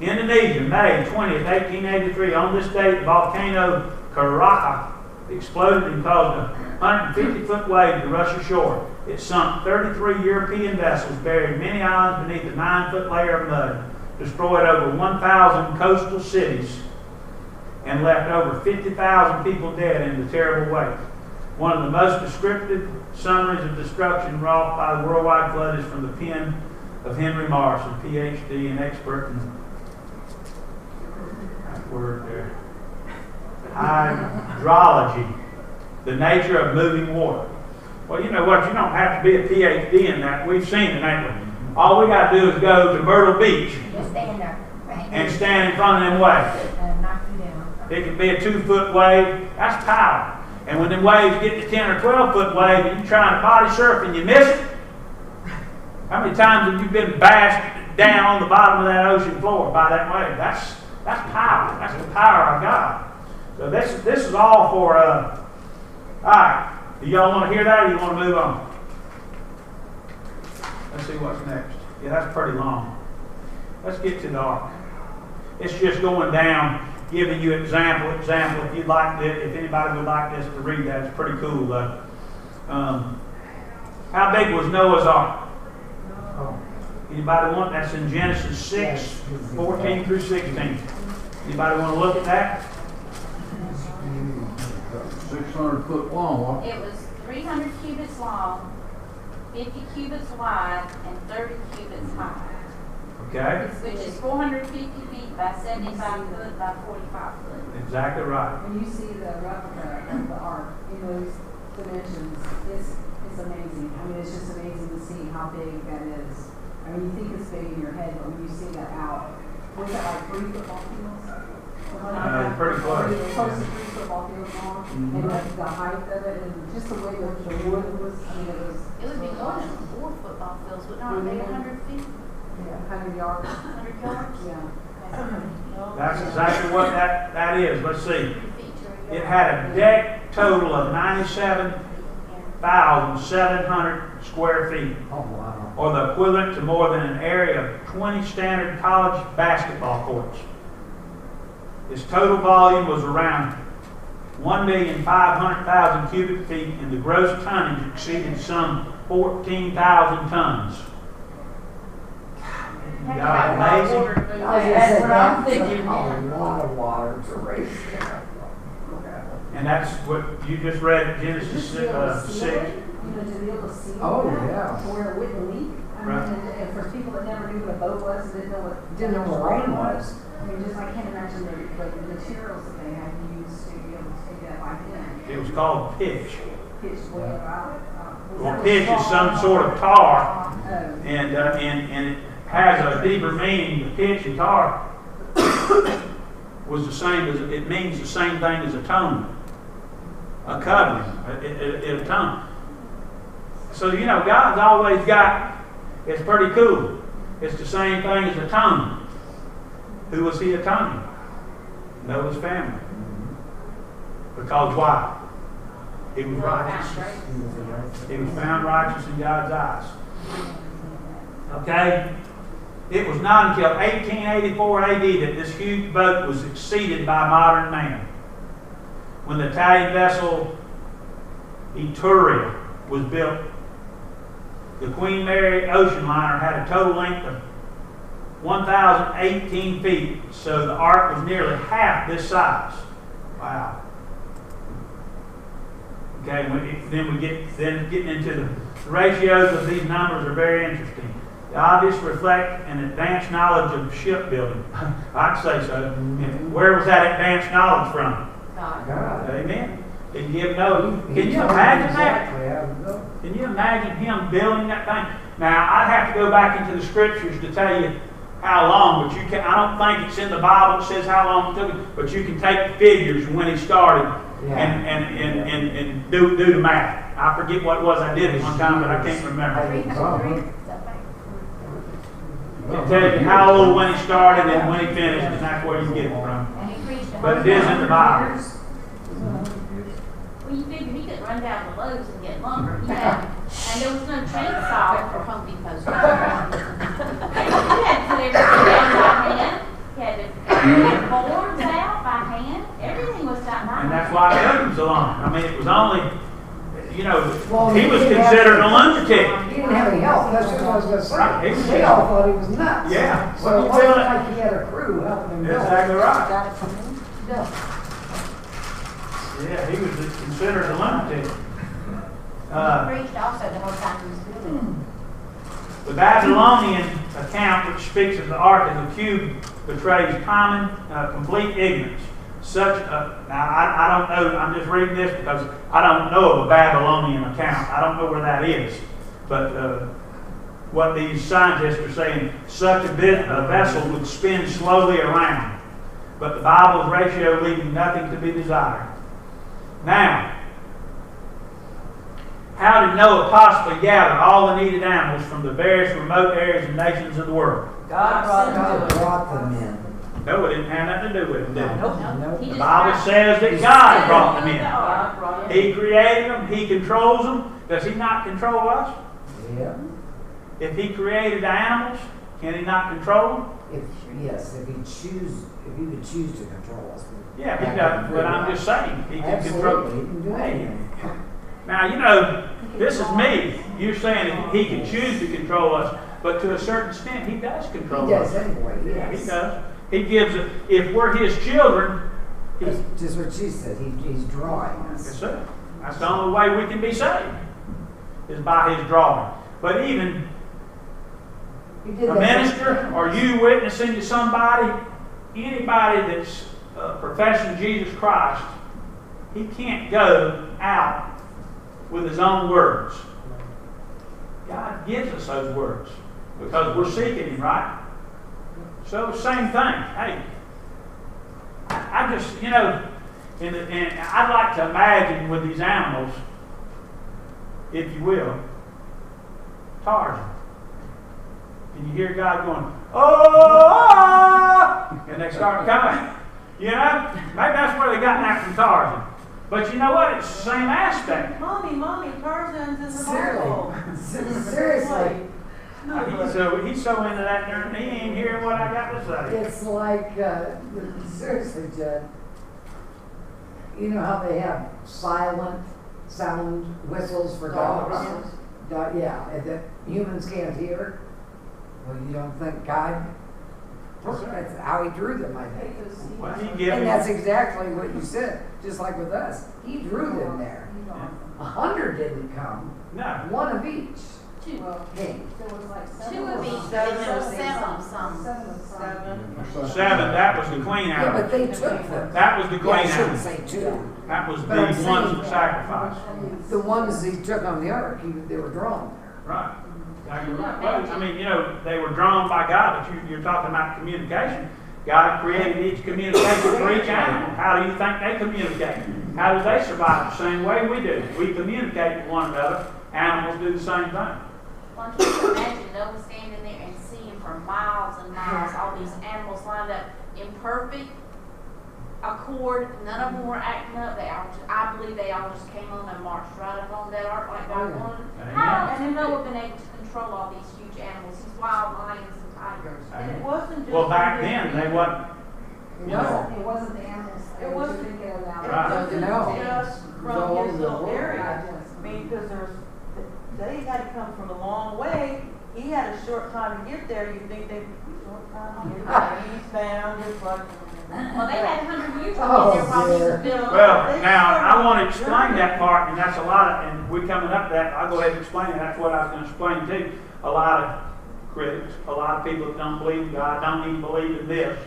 S2: Indonesia, May 20th, 1883. On this date, the volcano Krakatoa exploded and caused a 150-foot wave to rush ashore. It sunk 33 European vessels, buried many islands beneath a 9-foot layer of mud, destroyed over 1,000 coastal cities, and left over 50,000 people dead in the terrible wake. One of the most descriptive summaries of destruction wrought by the worldwide flood is from the pen of Henry Morrison, Ph.D. and expert in that word there, hydrology, the nature of moving water. Well, you know what? You don't have to be a Ph.D. in that. We've seen it, ain't we? All we got to do is go to Myrtle Beach
S7: Just stand there. Right.
S2: and stand in front of them waves.
S7: Knock you down.
S2: It can be a 2-foot wave. That's power. And when them waves get to 10 or 12-foot wave and you're trying to body surf and you miss it, how many times have you been bashed down on the bottom of that ocean floor by that wave? That's power. That's the power of God. So this is all for, all right. Do y'all want to hear that or you want to move on? Let's see what's next. Yeah, that's pretty long. Let's get to the ark. It's just going down, giving you example. If you'd like this, if anybody would like this to read that, it's pretty cool. How big was Noah's ark? Anybody want? That's in Genesis 6, 14 through 16. Anybody want to look at that?
S3: 600 foot long.
S4: It was 300 cubits long, 50 cubits wide, and 30 cubits high.
S2: Okay.
S4: Which is 450 feet by 75 foot by 45 foot.
S2: Exactly right.
S8: When you see the replica of the ark in those dimensions, it's amazing. I mean, it's just amazing to see how big that is. I mean, you think it's big in your head, but when you see that out, was that like 3 football fields?
S2: Pretty close.
S8: Close to 3 football fields long, and the height of it, and just the way the wood was. I mean, it was.
S4: It would be more than 4 football fields, but aren't they 100 feet?
S8: Yeah, 100 yards.
S6: 100 yards?
S8: Yeah.
S2: That's exactly what that is. Let's see. It had a deck total of 97,700 square feet,
S5: Oh, wow.
S2: or the equivalent to more than an area of 20 standard college basketball courts. Its total volume was around 1,500,000 cubic feet, and the gross tonnage exceeded some 14,000 tons. God, amazing.
S5: I was gonna
S6: That's
S5: say,
S6: what I'm
S5: that's
S6: thinking.
S5: a lot of water to raise.
S2: And that's what you just read, Genesis
S8: Just to be able to
S2: 6.
S8: seal it, you know, to be able to seal
S5: Oh,
S8: that,
S5: yeah.
S8: to where it wouldn't leak. I
S2: Right.
S8: mean, and for people that never knew what a boat was, didn't know what.
S5: Didn't know what rain was.
S8: I mean, just, I can't imagine the materials that they had used to be able to take that like that.
S2: It was called pitch.
S8: Pitch, whatever,
S2: Well, pitch is some sort of tar,
S8: Oh.
S2: and it has a deeper meaning. The pitch and tar was the same as, it means the same thing as atonement, a covering, it atonement. So, you know, God's always got, it's pretty cool. It's the same thing as atonement. Who was he atoning? Noah's family. Because why? He was righteous. He was found righteous in God's eyes. Okay? It was not until 1884 AD that this huge boat was exceeded by modern man. When the Italian vessel Etruria was built, the Queen Mary ocean liner had a total length of 1,018 feet, so the ark was nearly half this size. Wow. Okay, getting into the ratios of these numbers are very interesting. They obviously reflect an advanced knowledge of shipbuilding. I'd say so. And where was that advanced knowledge from?
S5: God.
S2: Amen. Can you imagine that? Can you imagine him building that thing? Now, I'd have to go back into the scriptures to tell you how long, but I don't think it's in the Bible that says how long it took him, but you can take the figures when he started and do the math. I forget what it was I did it one time, but I can't remember. It tells you how old when he started and when he finished, and that's where you get it from. But it is in the Bible.
S4: Well, you figure he could run down the Lowe's and get lumber. He had, and there was no chainsaw for Home Depot stuff. He had to put everything down by hand. He had to put boards out by hand. Everything was done by hand.
S2: And that's why it took him so long. I mean, it was only, you know,
S5: Well,
S2: he was considered a lunatic.
S5: He didn't have any help, that's what I was gonna say.
S2: Right, he was
S5: They all thought he was nuts.
S2: Yeah.
S5: So it wasn't like he had a crew helping him build.
S2: Exactly right.
S7: Got it from him?
S5: Yeah.
S2: Yeah, he was considered a lunatic.
S7: He preached also the whole time he was building.
S2: The Babylonian account, which speaks of the ark as a cube, betrays common, complete ignorance. Now I don't know, I'm just reading this because I don't know of a Babylonian account. I don't know where that is. But what these scientists are saying, such a vessel would spin slowly around, but the Bible's ratio leaving nothing to be desired. Now, how did Noah possibly gather all the needed animals from the various remote areas and nations of the world?
S6: God brought him
S5: God
S6: to it.
S5: brought them in.
S2: Noah didn't have nothing to do with it, did he?
S6: Nope.
S5: Nope.
S4: He
S2: The
S4: just
S2: Bible
S4: grabbed-
S2: says that God brought them in.
S6: God brought him
S2: He created them. He controls them. Does he not control us?
S5: Yeah.
S2: If he created the animals, can he not control them?
S5: Yes, if he could choose to control us.
S2: Yeah, he does. But I'm just saying, he can control.
S5: Absolutely, he can do
S2: Hey.
S5: anything.
S2: Now, you know, this is me. You're saying that he can choose to control us, but to a certain extent, he does control
S5: He
S2: us.
S5: does anyway,
S2: Yeah,
S5: yes.
S2: he does. He gives it. If we're his children,
S5: That's just what she said, he's drawing
S2: Yes,
S5: us.
S2: sir. That's the only way we can be saved, is by his drawing. But even
S5: He did
S2: a
S5: that
S2: minister,
S5: for-
S2: or you witnessing to somebody, anybody that's professing Jesus Christ, he can't go out with his own words. God gives us those words because we're seeking him, right? So same thing. Hey, I just, you know, and I'd like to imagine with these animals, if you will, Tarzan. and you hear God going, oh, and they start coming. You know, maybe that's where they got that from Tarzan. But you know what? It's the same aspect.
S6: Mommy, Tarzan's in the Bible.
S5: Seriously.
S2: He's so into that, he ain't hearing what I got to say.
S5: It's like, seriously, Judd, you know how they have silent sound whistles for dogs? Yeah, and that humans can't hear? Well, you don't think God? That's how he drew them, I think.
S2: Well,
S5: And that's exactly what you said, just like with us. He drew them there. 100 didn't come.
S2: No.
S5: One of each.
S4: Two.
S5: Came.
S8: There was like
S4: Two of each, and there were seven of some.
S2: Seven, that was the clean
S5: Yeah, but
S2: animals.
S5: they took them.
S2: That was the
S5: Yeah,
S2: clean
S5: I shouldn't
S2: animals.
S5: say two.
S2: That was the
S5: But I'm
S2: ones
S5: saying-
S2: that sacrificed.
S5: The ones he took on the ark, they were drawn there.
S2: Right. Well, I mean, you know, they were drawn by God, but you're talking about communication. God created each communication for each animal. How do you think they communicate? How do they survive? The same way we do. We communicate with one another. Animals do the same thing.
S4: Well, can you imagine Noah standing there and seeing for miles and miles all these animals lined up in perfect accord? None of them were acting up. I believe they all just came on and marched right up on that ark like God wanted. How else would Noah been able to control all these huge animals, these wild lions and tigers?
S6: And it wasn't just.
S2: Well, back then, they wasn't.
S5: No.
S8: It wasn't the animals.
S6: It wasn't-
S8: Thinking
S6: It
S8: about
S2: Right.
S6: wasn't
S5: No.
S6: just
S5: It was all
S6: from
S5: over
S6: his
S5: the
S6: little
S5: world.
S6: area. I mean, because they had to come from a long way. He had a short time to get there. You think they, short time to get there. He's found his like.
S4: Well, they had 100 years to
S5: Oh,
S4: get there while he was
S5: dear.
S4: building.
S2: Well, now, I want to explain that part, and that's a lot of, and we're coming up to that. I'll go ahead and explain it. That's what I was going to explain too. A lot of critics, a lot of people that don't believe in God, don't even believe in this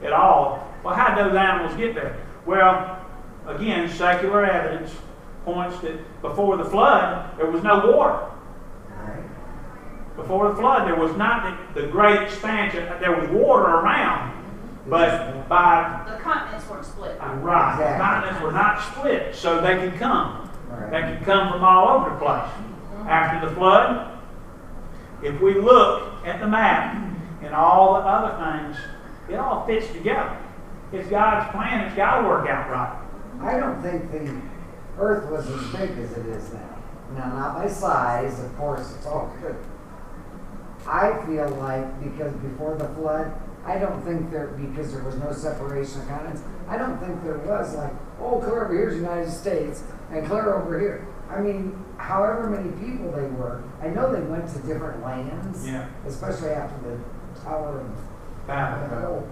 S2: at all. Well, how did those animals get there? Well, again, secular evidence points that before the flood, there was no water. Before the flood, there was not the great expansion. There was water around, but by
S4: The continents weren't split.
S2: right, the
S5: Exactly.
S2: continents were not split, so they could come.
S5: Right.
S2: They could come from all over the place. After the flood, if we look at the map and all the other things, it all fits together. It's God's plan. It's got to work out right.
S5: I don't think the earth was as big as it is now. Now, not by size, of course, it's all good. I feel like because before the flood, I don't think because there was no separation of continents, I don't think there was like, oh, clear over here's the United States and clear over here. I mean, however many people they were, I know they went to different lands,
S2: Yeah.
S5: especially after the Tower of
S2: Babel.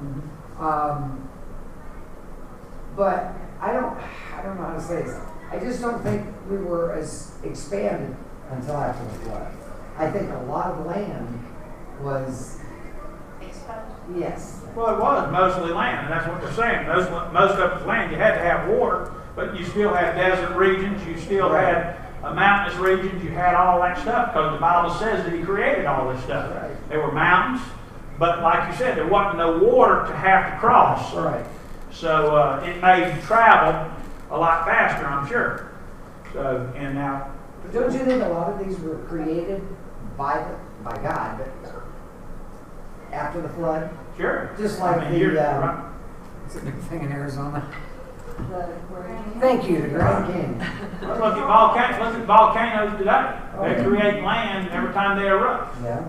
S5: But I don't know how to say this. I just don't think we were as expanded until after the flood. I think a lot of land was,
S4: Exposed.
S5: yes.
S2: Well, it was mostly land, and that's what they're saying. Most of it was land. You had to have water, but you still had desert regions. You still had mountainous regions. You had all that stuff because the Bible says that He created all this stuff.
S5: Right.
S2: There were mountains, but like you said, there wasn't no water to have to cross.
S5: Right.
S2: So it made travel a lot faster, I'm sure. So, and now,
S5: But don't you think a lot of these were created by God, but after the flood?
S2: sure.
S5: Just like
S2: you're
S5: the,
S2: right.
S5: it's a big thing in Arizona.
S8: the.
S5: Thank you, the Grand Canyon.
S2: Well, look at volcanoes today.
S5: Oh,
S2: They
S5: yeah.
S2: create land every time they erupt.
S5: Yeah.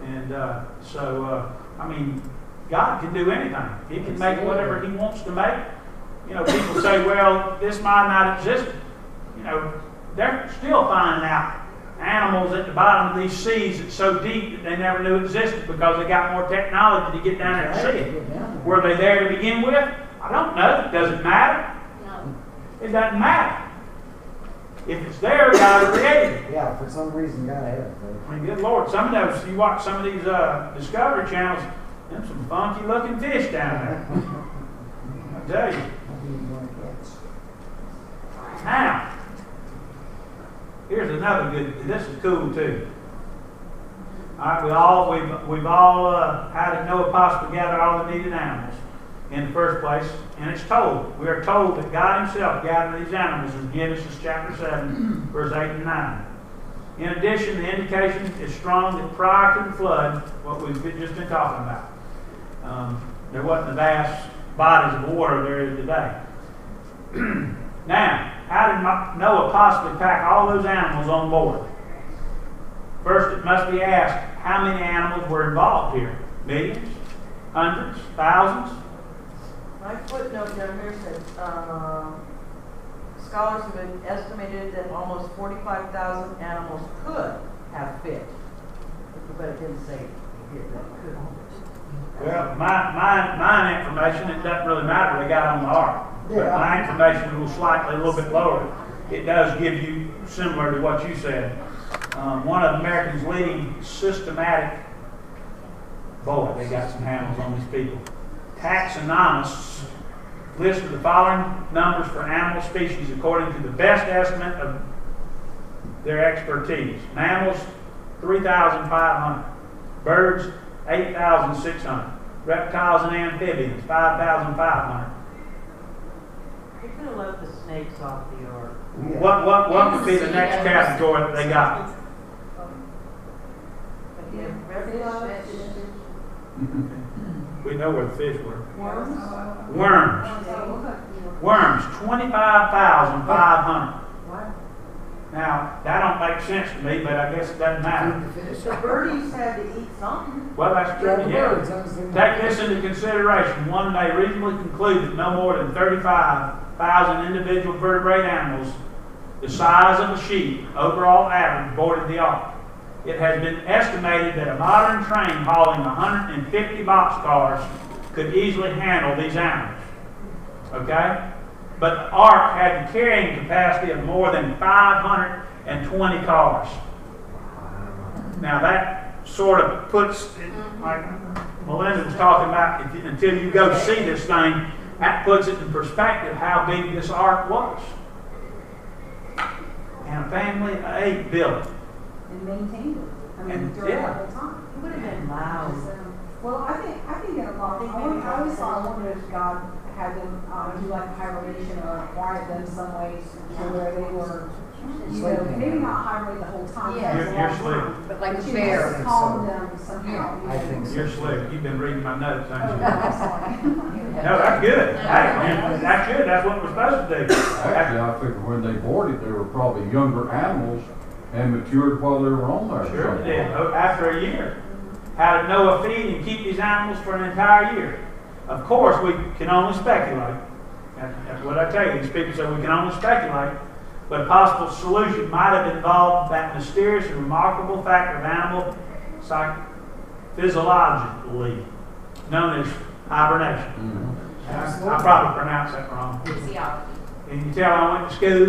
S2: And I mean, God can do anything. He can make whatever He wants to make. You know, people say, well, this might not exist. You know, they're still finding out animals at the bottom of these seas that's so deep that they never knew existed because they got more technology to get down there and see it. Were they there to begin with? I don't know. Does it matter?
S4: No.
S2: It doesn't matter. If it's there, God created it.
S5: Yeah, for some reason God had it.
S2: I mean, good Lord, some of those, you watch some of these Discovery channels, there's some funky looking fish down there. I tell you. Now, here's another good, this is cool too. All right, we've all how did Noah possibly gather all the needed animals in the first place? And it's told, we are told that God Himself gathered these animals in Genesis chapter 7, verse 8 and 9. In addition, the indication is strong that prior to the flood, what we've just been talking about, there wasn't the vast bodies of water there is today. Now, how did Noah possibly pack all those animals on board? First, it must be asked, how many animals were involved here? Millions? Hundreds? Thousands?
S6: My footnote down here says, scholars have been estimated that almost 45,000 animals could have fit. But it didn't say it did, that it could.
S2: Well, my information, it doesn't really matter, they got on the ark. But my information was slightly a little bit lower. It does give you, similar to what you said, one of America's leading systematic, boy, they got some handles on these people. Taxonomists listed the following numbers for animal species according to the best estimate of their expertise. Mammals, 3,500. Birds, 8,600. Reptiles and amphibians, 5,500.
S6: They could have left the snakes off the ark.
S2: What would be the next category that they got?
S6: But yeah,
S2: We know where the fish were.
S8: Worms?
S2: Worms. Worms, 25,500. Now, that don't make sense to me, but I guess it doesn't matter.
S6: the birdies had to eat something.
S2: Well, that's true, yeah. Take this into consideration. One may reasonably conclude that no more than 35,000 individual vertebrate animals, the size of a sheep, overall average, boarded the ark. It has been estimated that a modern train hauling 150 boxcars could easily handle these animals. Okay? But the ark had the carrying capacity of more than 520 cars. Now that sort of puts, like Melinda was talking about, until you go see this thing, that puts it in perspective how big this ark was. And a family of 8 built it.
S8: And maintained it. I mean,
S2: And,
S8: during
S2: yeah.
S8: that whole time.
S6: It would have been loud.
S8: Well, I think in a lot, I always thought, I wondered if God had them do like hibernation or quiet them some way to where they were, you know, maybe not hibernate the whole time.
S7: Yeah.
S8: because it's a
S2: You're
S8: long
S2: slick.
S8: time,
S7: But like
S8: but
S7: a
S8: you
S7: bear.
S8: just calm them somehow.
S5: I think so.
S2: You're slick. You've been reading my notes,
S8: Oh,
S2: haven't you?
S8: I'm sorry.
S2: No, that's good. That's good. That's what we're supposed to do.
S3: Actually, I figure when they boarded, they were probably younger animals and matured while they were on there.
S2: Sure they did. After a year. How did Noah feed and keep these animals for an entire year? Of course, we can only speculate. That's what I tell you. These people say we can only speculate. But a possible solution might have involved that mysterious and remarkable fact of animal physiologically known as hibernation. I probably pronounced that wrong.
S4: Physiology.
S2: Can you tell I went to school?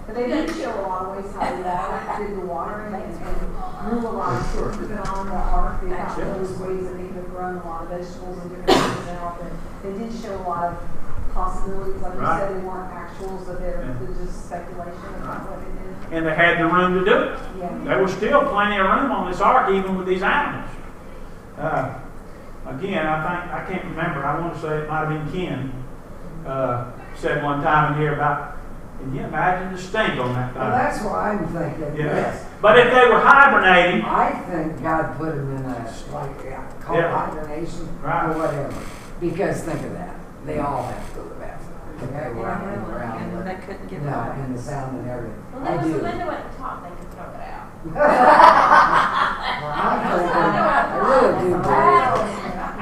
S8: But they did show a lot of ways how they did the watering and grew a lot of stuff to put on the ark. They found those ways that they could have grown a lot of vegetables and different things out. And they did show a lot of possibilities. Like you said, they weren't actuals, but they're just speculation about what they did.
S2: And they had the room to do it.
S8: Yeah.
S2: There was still plenty of room on this ark, even with these animals. Again, I can't remember. I want to say it might have been Ken said one time in here about, can you imagine the stink on that thing?
S5: Well, that's what I'm thinking.
S2: Yes. But if they were hibernating,
S5: I think God put them in a, called hibernation or whatever. Because think of that. They all have to go to the bathroom. They were running around.
S6: And they couldn't get
S5: No,
S6: back.
S5: and the sound and everything.
S4: Well,
S5: I
S4: there was
S5: do.
S4: a window at the top, they could throw it out.
S5: Well, I'm thinking, I really do believe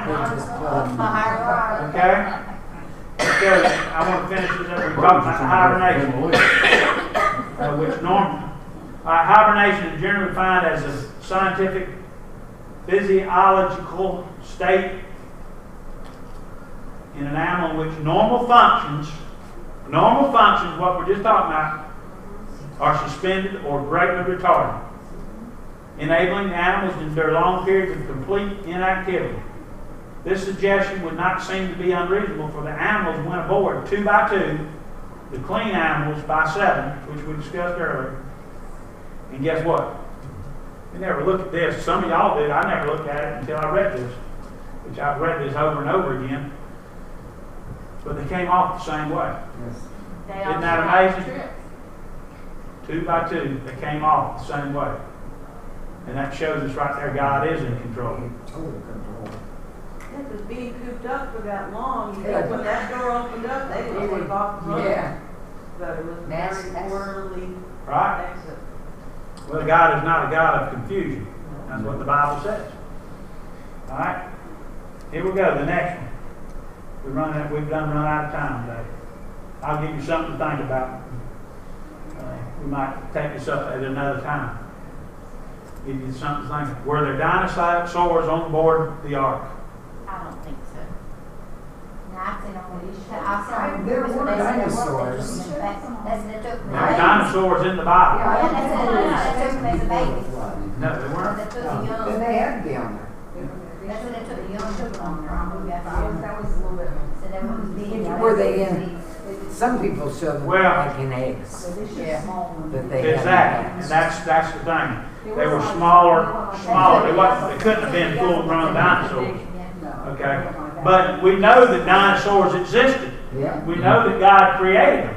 S5: they just put them.
S2: okay? Because I want to finish this up. We're talking about hibernation, which hibernation is generally defined as a scientific physiological state in an animal in which normal functions, what we're just talking about, are suspended or greatly retarded, enabling the animals to endure long periods of complete inactivity. This suggestion would not seem to be unreasonable, for the animals went aboard 2 by 2, the clean animals by 7, which we discussed earlier. And guess what? We never looked at this. Some of y'all did. I never looked at it until I read this, which I've read this over and over again. But they came off the same way.
S5: Yes.
S4: They
S2: Isn't
S4: also
S2: that
S4: had
S2: amazing?
S4: trips.
S2: 2 by 2, they came off the same way. And that shows us right there God is in control.
S5: Total control.
S6: Yeah, because being cooped up for that long, you think when that door opened up, they would take off running.
S5: Yeah.
S6: But it was a
S5: That's-
S6: very orderly
S2: Right?
S6: exit.
S2: Well, God is not a God of confusion. That's what the Bible says. All right? Here we go, the next one. We've done run out of time today. I'll give you something to think about. We might take this up at another time. Give you something to think about. Were there dinosaurs on board the ark?
S7: I don't think so. No, I've seen on
S5: There were dinosaurs.
S7: That's they took
S2: There were dinosaurs in the Bible.
S7: Yeah, that's they took them as a baby.
S2: No, they
S7: Or
S2: weren't.
S7: they took the young.
S5: And they had to be on there.
S7: That's when they took the young children on there.
S8: That was a little bit.
S7: So they wouldn't be.
S5: Were they in? Some people show them
S2: Well-
S5: like in eggs.
S8: So they should
S7: Yeah.
S8: small ones.
S5: That they had
S2: Exactly. And that's the thing. They were smaller. They couldn't have been full-grown dinosaurs.
S8: No.
S2: Okay? But we know that dinosaurs existed.
S5: Yeah.
S2: We know that God created them.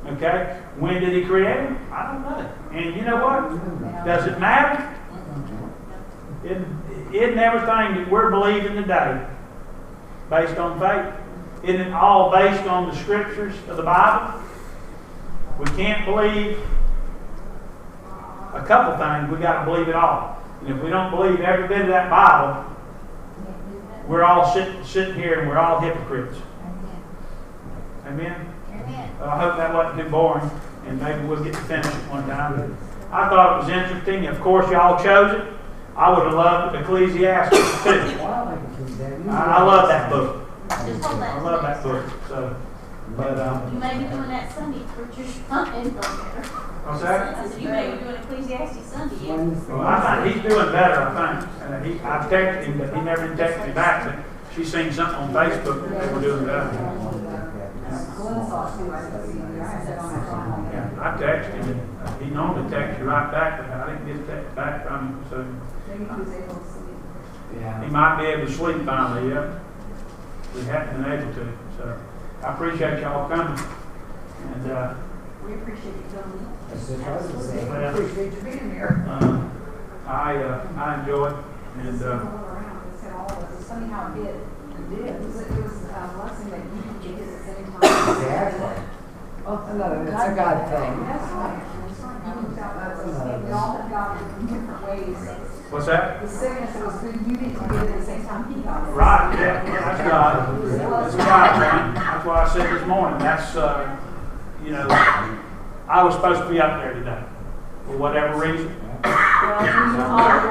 S5: Yeah.
S2: Okay? When did He create them? I don't know. And you know what? Does it matter? Isn't everything that we're believing today based on faith? Isn't it all based on the scriptures of the Bible? We can't believe a couple things. We've got to believe it all. And if we don't believe every bit of that Bible, we're all sitting here and we're all hypocrites. Amen?
S7: Amen.
S2: I hope that wasn't too boring, and maybe we'll get to finish it one time. I thought it was interesting. Of course, y'all chose it. I would have loved Ecclesiastes too. I love that book.
S4: Just hold that.
S2: I love that book. So, but
S4: You may be doing that Sunday preacher's Sunday.
S2: what's that?
S4: I said, you may be doing Ecclesiastes Sunday, yeah.
S2: Well, I think he's doing better. I think. I've texted him, but he never texted me back. But she's seen something on Facebook that they were doing better.
S8: Glenn saw it too, I didn't see it, I said on that phone.
S2: Yeah, I texted him. He normally texts you right back, but I didn't get a text back from him. So
S8: Maybe he was able to see it.
S2: he might be able to sleep finally. Yep. We haven't been able to. So I appreciate y'all coming. And
S8: We appreciate you coming.
S5: That's what I was saying.
S2: Well,
S5: Appreciate you being here.
S2: I enjoy it. And
S8: All around, it said all of us, it's funny how it did. It was a blessing that you could get it at the same time.
S5: Exactly. Oh, another, it's a God thing.
S8: That's right. You looked out, we all have got it in different ways.
S2: what's that?
S8: The sickness, it was good, you didn't get it at the same time he got it.
S2: Right, yeah, that's God. That's God, man. That's what I said this morning. That's, you know, I was supposed to be up there today for whatever reason.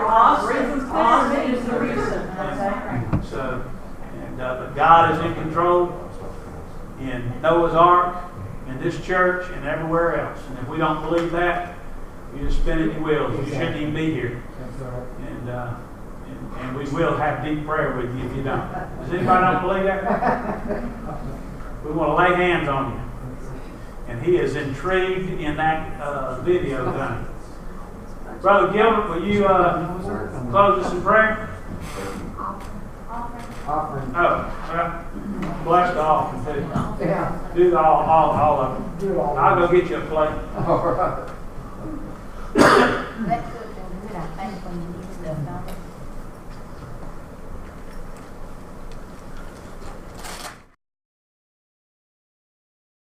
S6: Austin is the reason.
S2: So, and but God is in control in Noah's Ark, in this church, and everywhere else. And if we don't believe that, you're just spinning your wheels. You shouldn't even be here. And we will have deep prayer with you if you don't. Does anybody not believe that? We want to lay hands on you. And he is intrigued in that video thing. Brother Gilbert, will you close us in prayer?
S5: Offering.
S2: Oh, well, bless the offering too.
S5: Yeah.
S2: Do all of them.
S5: Do all.
S2: I'll go get you a plate.
S5: All right.